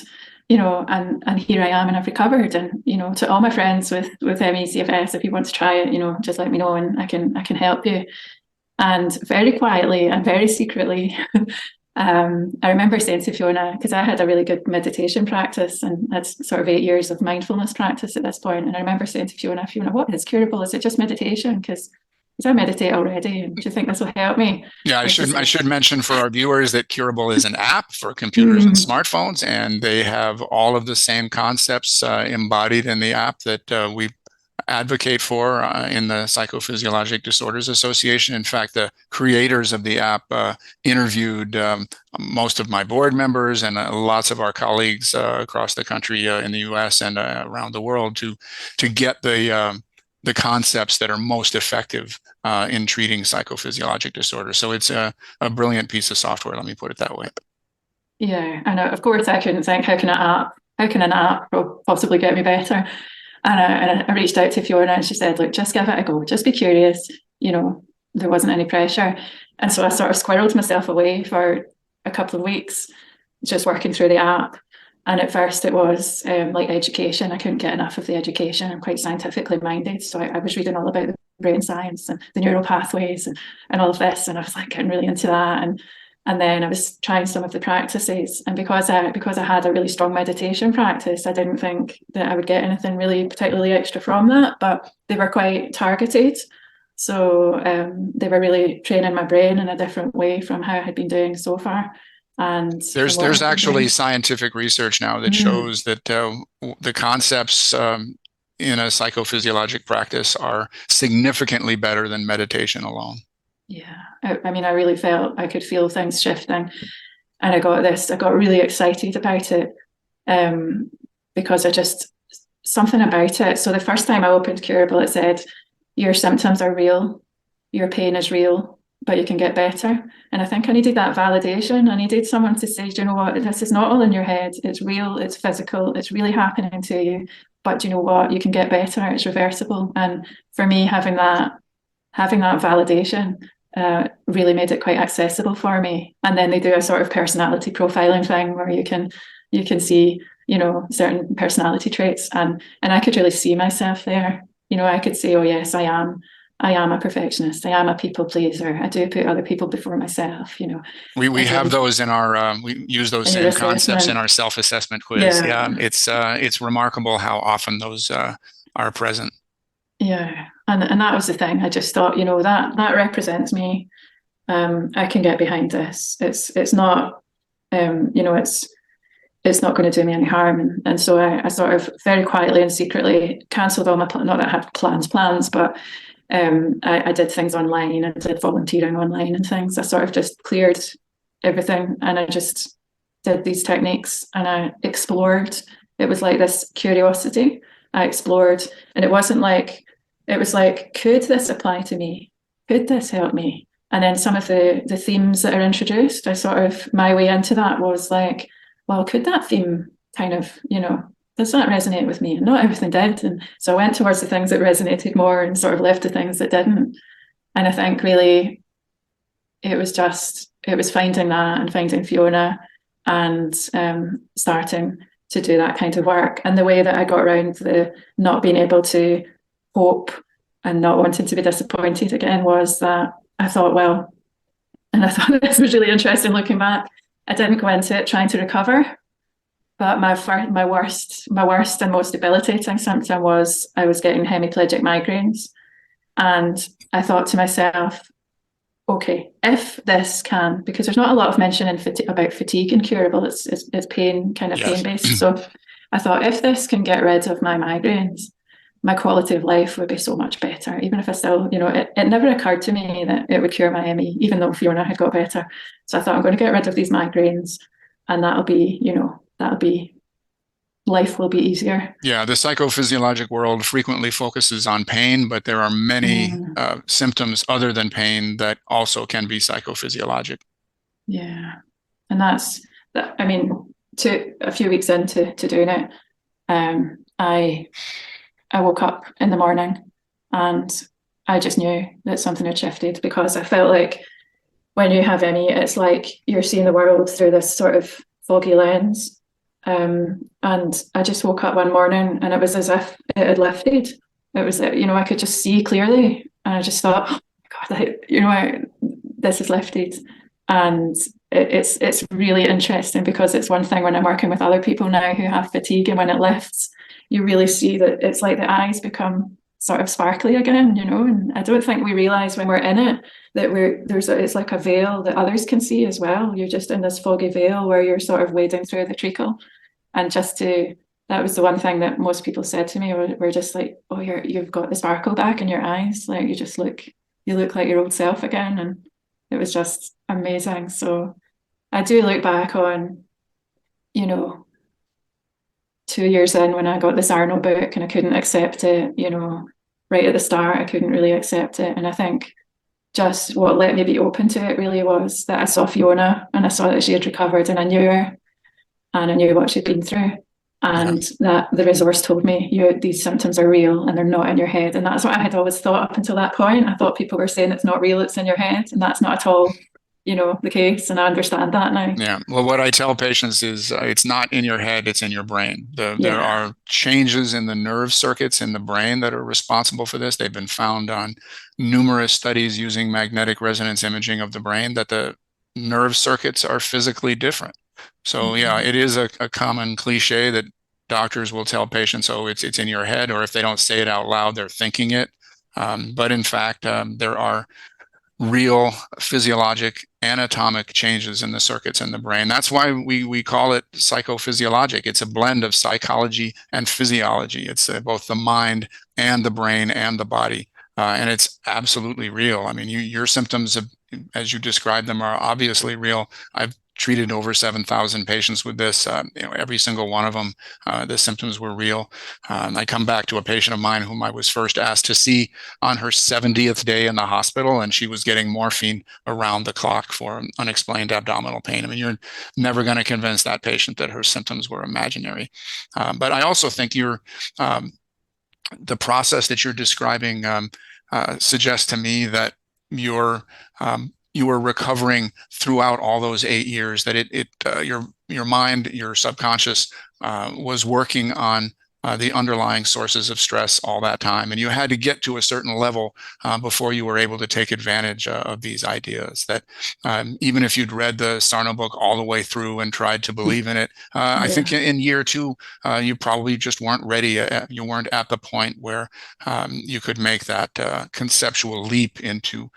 and here I am, and I've recovered. And, to all my friends with ME/CFS, if you want to try it, just let me know and I can help you. And very quietly and very secretly, I remember saying to Fiona, because I had a really good meditation practice, and that's sort of 8 years of mindfulness practice at this point. And I remember saying to Fiona, what is Curable? Is it just meditation? Because I meditate already, and do you think this will help me? Yeah, I should mention for our viewers that Curable is an app for computers and smartphones, and they have all of the same concepts embodied in the app that we advocate for in the Psychophysiologic Disorders Association. In fact, the creators of the app interviewed most of my board members and lots of our colleagues across the country in the US and around the world to get the concepts that are most effective in treating psychophysiologic disorders. So it's a brilliant piece of software, let me put it that way. Yeah, and of course I couldn't think, how can an app possibly get me better? And I reached out to Fiona, and she said, look, just give it a go. Just be curious. There wasn't any pressure. And so I sort of squirreled myself away for a couple of weeks, just working through the app. And at first it was like education. I couldn't get enough of the education. I'm quite scientifically minded. So I was reading all about the brain science and the neural pathways and all of this. And I was like getting really into that. And then I was trying some of the practices, and because I had a really strong meditation practice, I didn't think that I would get anything really particularly extra from that, but they were quite targeted. So they were really training my brain in a different way from how I had been doing so far. And there's actually scientific research now that shows that the concepts in a psychophysiologic practice are significantly better than meditation alone. Yeah, I mean, I really felt I could feel things shifting, and I got really excited about it because something about it. So the first time I opened Curable, it said, your symptoms are real, your pain is real, but you can get better. And I think I needed that validation. I needed someone to say, do you know what, this is not all in your head, it's real, it's physical, it's really happening to you. but you know what, you can get better, it's reversible. And for me, having that validation really made it quite accessible for me. And then they do a sort of personality profiling thing where you can see, you know, certain personality traits, and I could really see myself there. You know, I could say, oh yes, I am a perfectionist. I am a people pleaser. I do put other people before myself, you know. We have those in our we use those same concepts in our self-assessment quiz. Yeah, it's remarkable how often those are present. Yeah, and that was the thing. I just thought, you know, that represents me. I can get behind this. It's not, you know, it's not going to do me any harm. And so I sort of very quietly and secretly cancelled all my not that I had plans, but I did things online. I did volunteering online and things. I sort of just cleared everything, and I just did these techniques, and I explored. It was like this curiosity. I explored, and it wasn't like, it was like, could this apply to me? Could this help me? And then some of the themes that are introduced, I sort of, my way into that was like, well, could that theme kind of, you know, does that resonate with me? And not everything did. And so I went towards the things that resonated more and sort of left the things that didn't. And I think really it was finding that and finding Fiona and starting to do that kind of work. And the way that I got around the not being able to hope and not wanting to be disappointed again was that I thought, well, and I thought this was really interesting looking back, I didn't go into it trying to recover, but my worst and most debilitating symptom was I was getting hemiplegic migraines. And I thought to myself, okay, if this can, because there's not a lot of mention about fatigue incurable, it's pain, kind of pain-based. So I thought, if this can get rid of my migraines, my quality of life would be so much better. Even if I still, you know, it never occurred to me that it would cure my ME, even though Fiona had got better. So I thought, I'm going to get rid of these migraines, and that'll be, you know, life will be easier. Yeah, the psychophysiologic world frequently focuses on pain, but there are many symptoms other than pain that also can be psychophysiologic. Yeah, and that's that. I mean, a few weeks into doing it, I woke up in the morning and I just knew that something had shifted, because I felt like when you have ME, it's like you're seeing the world through this sort of foggy lens. And I just woke up one morning and it was as if it had lifted. It was, you know, I could just see clearly, and I just thought, oh my God, you know, this is lifted. And it's really interesting, because it's one thing when I'm working with other people now who have fatigue, and when it lifts, you really see that it's like the eyes become sort of sparkly again, you know. And I don't think we realize when we're in it that it's like a veil that others can see as well. You're just in this foggy veil where you're sort of wading through the treacle. And that was the one thing that most people said to me, were just like, oh, you've got the sparkle back in your eyes, like you look like your old self again. And it was just amazing. So I do look back on, you know, 2 years in, when I got this Arno book and I couldn't accept it, you know, right at the start, I couldn't really accept it. And I think just what let me be open to it really was that I saw Fiona and I saw that she had recovered, and I knew her and I knew what she'd been through. And that the resource told me, these symptoms are real and they're not in your head. And that's what I had always thought up until that point. I thought people were saying it's not real, it's in your head. And that's not at all, you know, the case. And I understand that now. Yeah. Well, what I tell patients is it's not in your head, it's in your brain. There are changes in the nerve circuits in the brain that are responsible for this. They've been found on numerous studies using magnetic resonance imaging of the brain, that the nerve circuits are physically different. So yeah, it is a common cliche that doctors will tell patients, oh, it's in your head, or if they don't say it out loud, they're thinking it. But in fact, there are real physiologic anatomic changes in the circuits in the brain. That's why we call it psychophysiologic. It's a blend of psychology and physiology. It's both the mind and the brain and the body. And it's absolutely real. I mean, your symptoms, as you describe them, are obviously real. I've treated over 7,000 patients with this. Every single one of them, the symptoms were real. I come back to a patient of mine whom I was first asked to see on her 70th day in the hospital, and she was getting morphine around the clock for unexplained abdominal pain. I mean, you're never going to convince that patient that her symptoms were imaginary. But I also think the process that you're describing suggests to me that you're you were recovering throughout all those 8 years, that your mind, your subconscious was working on the underlying sources of stress all that time. And you had to get to a certain level before you were able to take advantage of these ideas. That even if you'd read the Sarno book all the way through and tried to believe in it, I think in year 2, you probably just weren't ready. You weren't at the point where you could make that conceptual leap into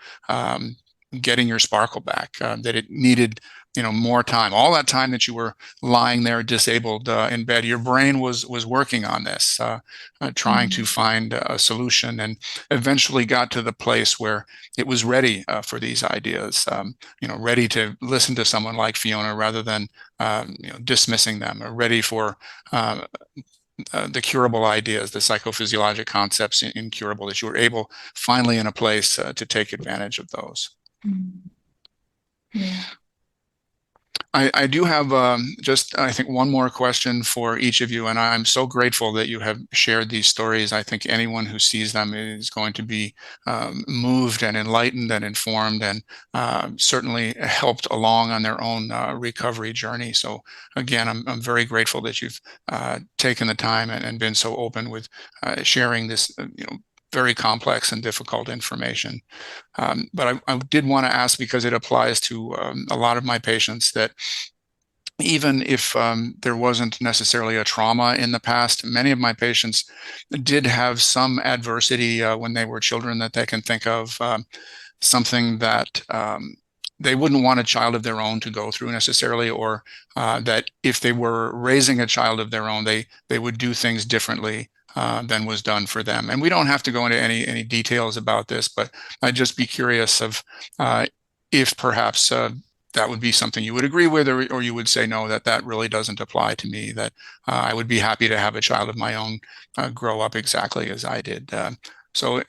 getting your sparkle back, that it needed more time. All that time that you were lying there disabled in bed, your brain was working on this, trying to find a solution, and eventually got to the place where it was ready for these ideas, ready to listen to someone like Fiona rather than dismissing them, or ready for the curable ideas, the psychophysiologic concepts incurable, that you were able finally in a place to take advantage of those. Yeah. I do have I think one more question for each of you, and I'm so grateful that you have shared these stories. I think anyone who sees them is going to be moved and enlightened and informed, and certainly helped along on their own recovery journey. So again, I'm very grateful that you've taken the time and been so open with sharing this very complex and difficult information. But I did want to ask, because it applies to a lot of my patients, that even if there wasn't necessarily a trauma in the past, many of my patients did have some adversity when they were children that they can think of, something that they wouldn't want a child of their own to go through necessarily, or that if they were raising a child of their own, they would do things differently than was done for them. And we don't have to go into any details about this, but I'd just be curious of if perhaps that would be something you would agree with, or you would say, no, that really doesn't apply to me, that I would be happy to have a child of my own grow up exactly as I did. So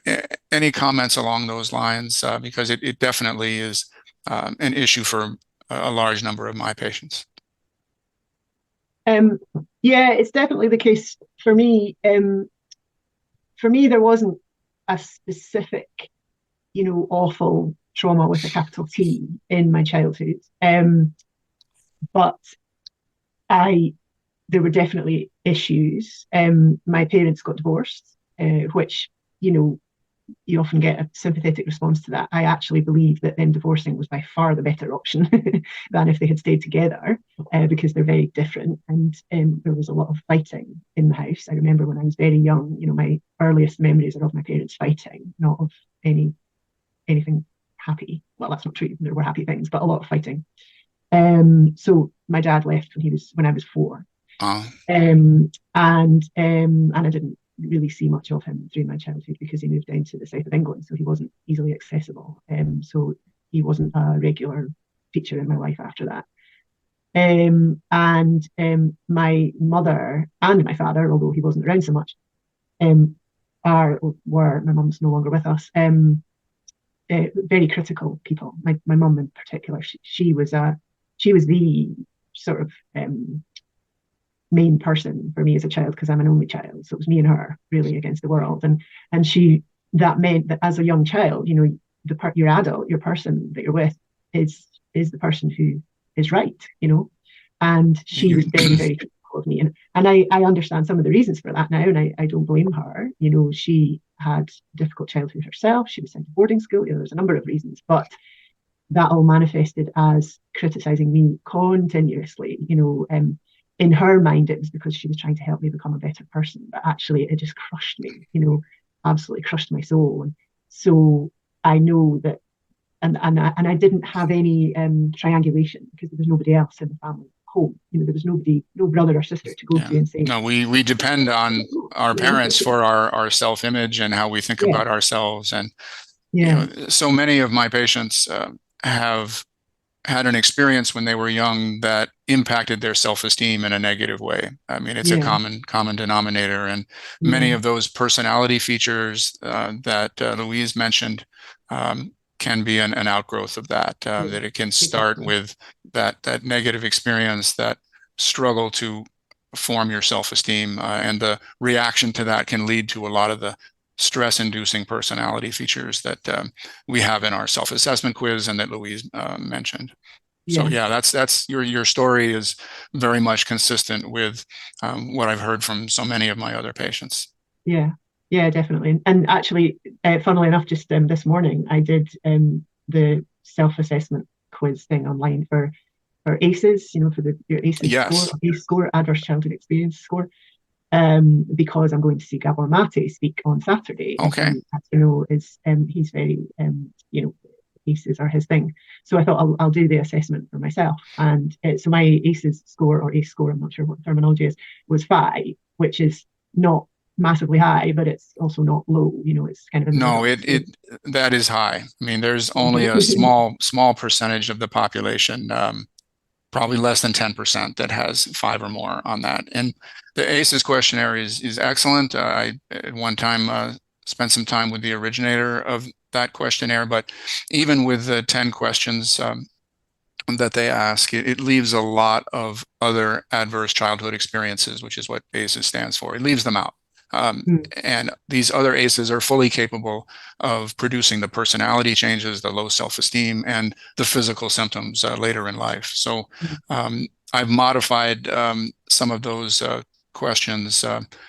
any comments along those lines, because it definitely is an issue for a large number of my patients. Yeah, it's definitely the case for me. For me, there wasn't a specific, awful trauma with a capital T in my childhood. But there were definitely issues. My parents got divorced, which, you often get a sympathetic response to that. I actually believe that them divorcing was by far the better option than if they had stayed together, because they're very different. And there was a lot of fighting in the house. I remember when I was very young, my earliest memories are of my parents fighting, not of anything happy. Well, that's not true. There were happy things, but a lot of fighting. So my dad left when I was 4. And I didn't really see much of him through my childhood because he moved down to the south of England, so he wasn't easily accessible. So he wasn't a regular feature in my life after that. And my mother and my father, although he wasn't around so much, my mum's no longer with us, very critical people. My mum in particular, she was the sort of main person for me as a child, because I'm an only child, so it was me and her really against the world. And that meant that as a young child, your adult, your person that you're with is the person who is right, and she was very, very critical of me, and I understand some of the reasons for that now, and I don't blame her. She had a difficult childhood herself. She was sent to boarding school. There's a number of reasons, but that all manifested as criticizing me continuously. In her mind, it was because she was trying to help me become a better person, but actually it just crushed me, absolutely crushed my soul. And so I know that, and I didn't have any triangulation, because there was nobody else in the family home. There was no brother or sister to go to and say. No, we depend on our parents for our self-image and how we think about ourselves. And so many of my patients have had an experience when they were young that impacted their self-esteem in a negative way. I mean, it's a Yeah, common denominator, and many yeah, of those personality features that Louise mentioned can be an outgrowth of that. yeah, That it can start exactly. with that negative experience, that struggle to form your self-esteem, and the reaction to that can lead to a lot of the stress-inducing personality features that we have in our self-assessment quiz and that Louise mentioned. So Yeah, yeah, that's your story is very much consistent with what I've heard from so many of my other patients. yeah, yeah, definitely. And actually, funnily enough, just this morning, I did the self-assessment quiz thing online for ACEs, for your ACEs score, Yes. ACE score, Adverse Childhood Experience score, because I'm going to see Gabor Mate speak on Saturday, and Okay. he, as you know, is he's very ACEs are his thing. So I thought I'll do the assessment for myself, and so my ACEs score or ACE score, I'm not sure what the terminology is, was 5, which is not massively high, but it's also not low. It's kind of in the No, middle. it that is high. I mean, there's only Okay. a small percentage of the population, probably less than 10%, that has 5 or more on that. And the ACEs questionnaire is excellent. I at one time spent some time with the originator of that questionnaire, but even with the 10 questions that they ask, it leaves a lot of other adverse childhood experiences, which is what ACEs stands for. It leaves them out. Um, Hmm. and these other ACEs are fully capable of producing the personality changes, the low self-esteem, and the physical symptoms later in life. So I've modified some of those questions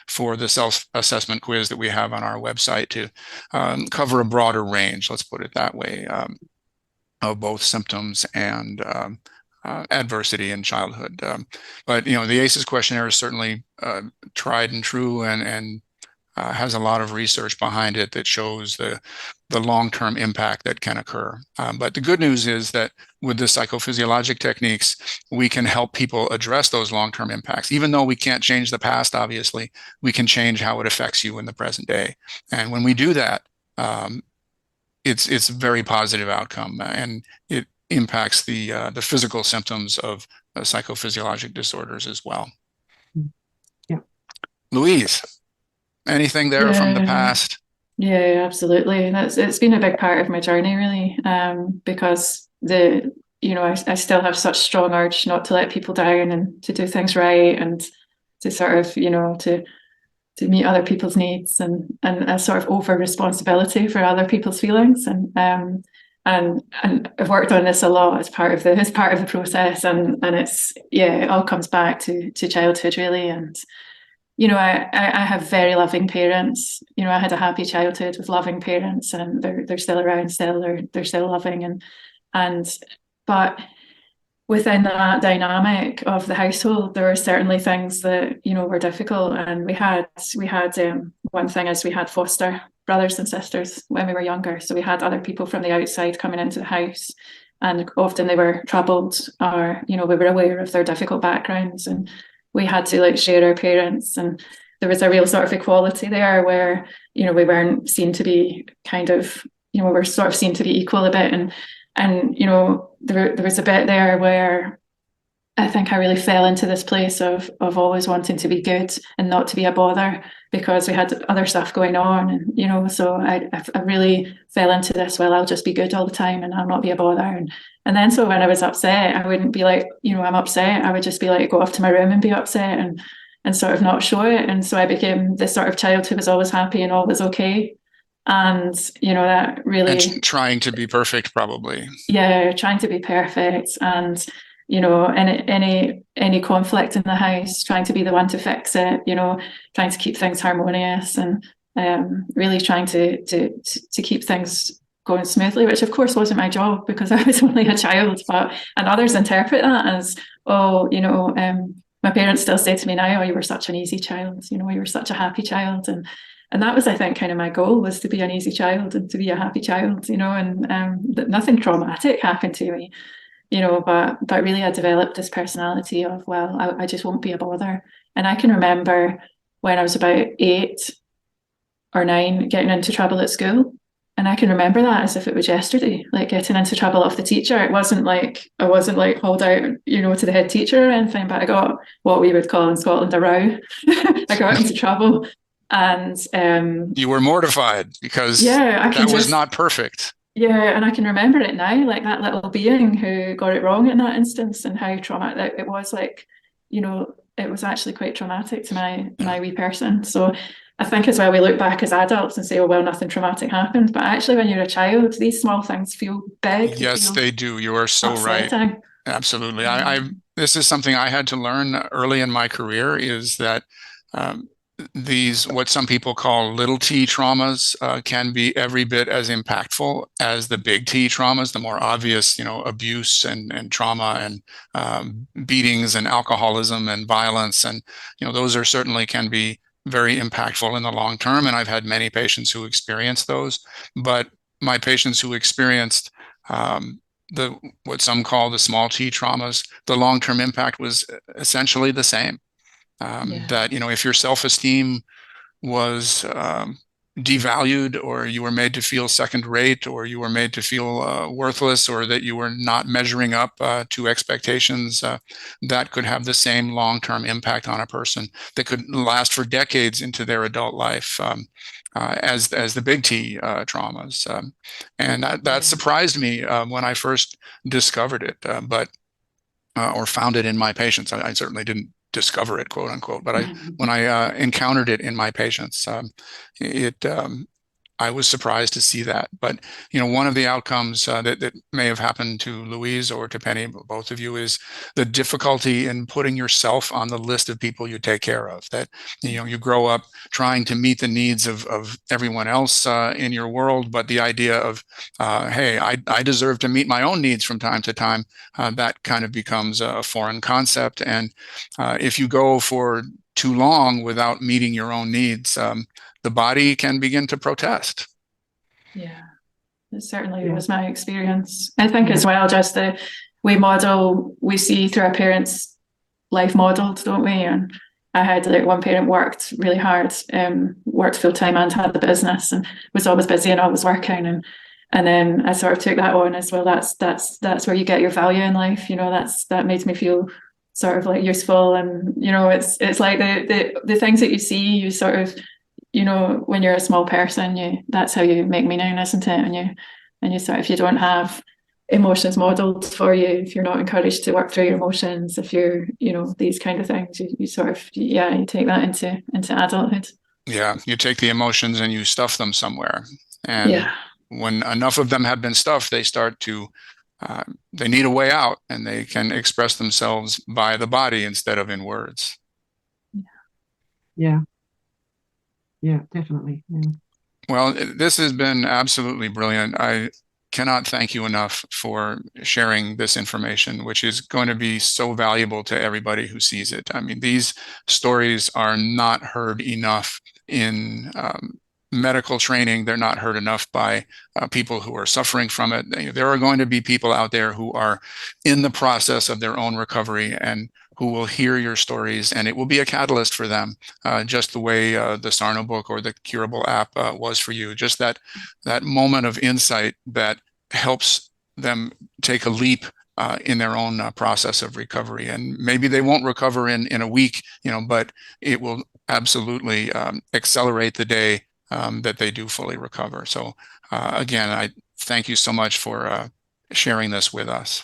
for the self-assessment quiz that we have on our website to cover a broader range, let's put it that way, of both symptoms and adversity in childhood. But the ACEs questionnaire is certainly tried and true, and has a lot of research behind it that shows the long-term impact that can occur. But the good news is that with the psychophysiologic techniques, we can help people address those long-term impacts. Even though we can't change the past, obviously, we can change how it affects you in the present day. And when we do that, it's a very positive outcome, and it impacts the physical symptoms of psychophysiologic disorders as well. Yeah. Louise, anything there from the Yeah, past? yeah, absolutely. It's been a big part of my journey, really, because I still have such strong urge not to let people down and to do things right and to sort of, to meet other people's needs and a sort of over responsibility for other people's feelings and I've worked on this a lot as part of the process and it all comes back to childhood, really. And I have very loving parents. I had a happy childhood with loving parents, and they're still around, they're still loving, and but within that dynamic of the household, there were certainly things that were difficult, and we had one thing is we had foster brothers and sisters when we were younger, so we had other people from the outside coming into the house, and often they were troubled, or we were aware of their difficult backgrounds, and we had to share our parents, and there was a real sort of equality there where we weren't seen to be we were sort of seen to be equal a bit, and there was a bit there where I think I really fell into this place of always wanting to be good and not to be a bother because we had other stuff going on, and so I really fell into this. Well, I'll just be good all the time and I'll not be a bother, and then so when I was upset, I wouldn't be like, I'm upset. I would just be like, go off to my room and be upset and sort of not show it. And so I became this sort of child who was always happy and always okay. And that And really, trying to be perfect, probably. yeah, trying to be perfect, and any conflict in the house, trying to be the one to fix it, trying to keep things harmonious, and really trying to keep things going smoothly, which of course wasn't my job because I was only a child, and others interpret that as, oh, my parents still say to me now, oh, you were such an easy child, you were such a happy child, and that was, I think, kind of my goal, was to be an easy child and to be a happy child, and nothing traumatic happened to me, but really I developed this personality of, well, I just won't be a bother. And I can remember when I was about 8 or 9 getting into trouble at school. And I can remember that as if it was yesterday, like getting into trouble off the teacher. It wasn't like I wasn't like hauled out, to the head teacher or anything, but I got what we would call in Scotland a row. I got into trouble. And you were mortified because was not perfect. Yeah, and I can remember it now, like that little being who got it wrong in that instance, and how traumatic it was. Like, it was actually quite traumatic to my wee person. So I think as well, we look back as adults and say, oh, well, nothing traumatic happened. But actually, when you're a child, these small things feel big. Yes, they do. You are so upsetting. Right. Absolutely. This is something I had to learn early in my career, is that these, what some people call little T traumas, can be every bit as impactful as the big T traumas, the more obvious, abuse and trauma and beatings and alcoholism and violence. And, those are certainly can be very impactful in the long term. And I've had many patients who experience those, but my patients who experienced what some call the small T traumas, the long-term impact was essentially the same. That, if your self-esteem was devalued, or you were made to feel second rate, or you were made to feel worthless, or that you were not measuring up to expectations, that could have the same long-term impact on a person that could last for decades into their adult life, as the big T traumas. And that surprised me when I first discovered it, or found it in my patients. I certainly didn't discover it, quote unquote, but when I encountered it in my patients, I was surprised to see that. But one of the outcomes that may have happened to Louise or to Penny, both of you, is the difficulty in putting yourself on the list of people you take care of. That you grow up trying to meet the needs of everyone else in your world, but the idea of hey, I deserve to meet my own needs from time to time, that kind of becomes a foreign concept. And if you go for too long without meeting your own needs, the body can begin to protest. Yeah, it certainly was my experience. I think as well, just we see through our parents' life modeled, don't we? And I had one parent worked really hard, worked full time and had the business, and was always busy and always working. And then I sort of took that on as well. That's where you get your value in life. That made me feel sort of like useful. And it's like the things that you see, you sort of, when you're a small person, that's how you make meaning, isn't it? And you sort of, if you don't have emotions modeled for you, if you're not encouraged to work through your emotions, if you're, these kind of things, you sort of, you take that into adulthood. Yeah, you take the emotions and you stuff them somewhere. And when enough of them have been stuffed, they start to, they need a way out, and they can express themselves by the body instead of in words. Yeah, definitely. Yeah. Well, this has been absolutely brilliant. I cannot thank you enough for sharing this information, which is going to be so valuable to everybody who sees it. I mean, these stories are not heard enough in medical training. They're not heard enough by people who are suffering from it. There are going to be people out there who are in the process of their own recovery and who will hear your stories, and it will be a catalyst for them, just the way the Sarno book or the Curable app was for you. Just that moment of insight that helps them take a leap in their own process of recovery. And maybe they won't recover in a week, but it will absolutely accelerate the day that they do fully recover. So again, I thank you so much for sharing this with us.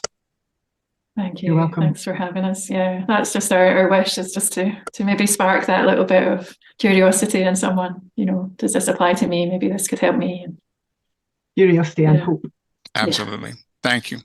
Thank you. You're welcome. Thanks for having us. Yeah, that's just our wish, is just to maybe spark that little bit of curiosity in someone. Does this apply to me? Maybe this could help me. Curiosity and hope. Absolutely. Thank you.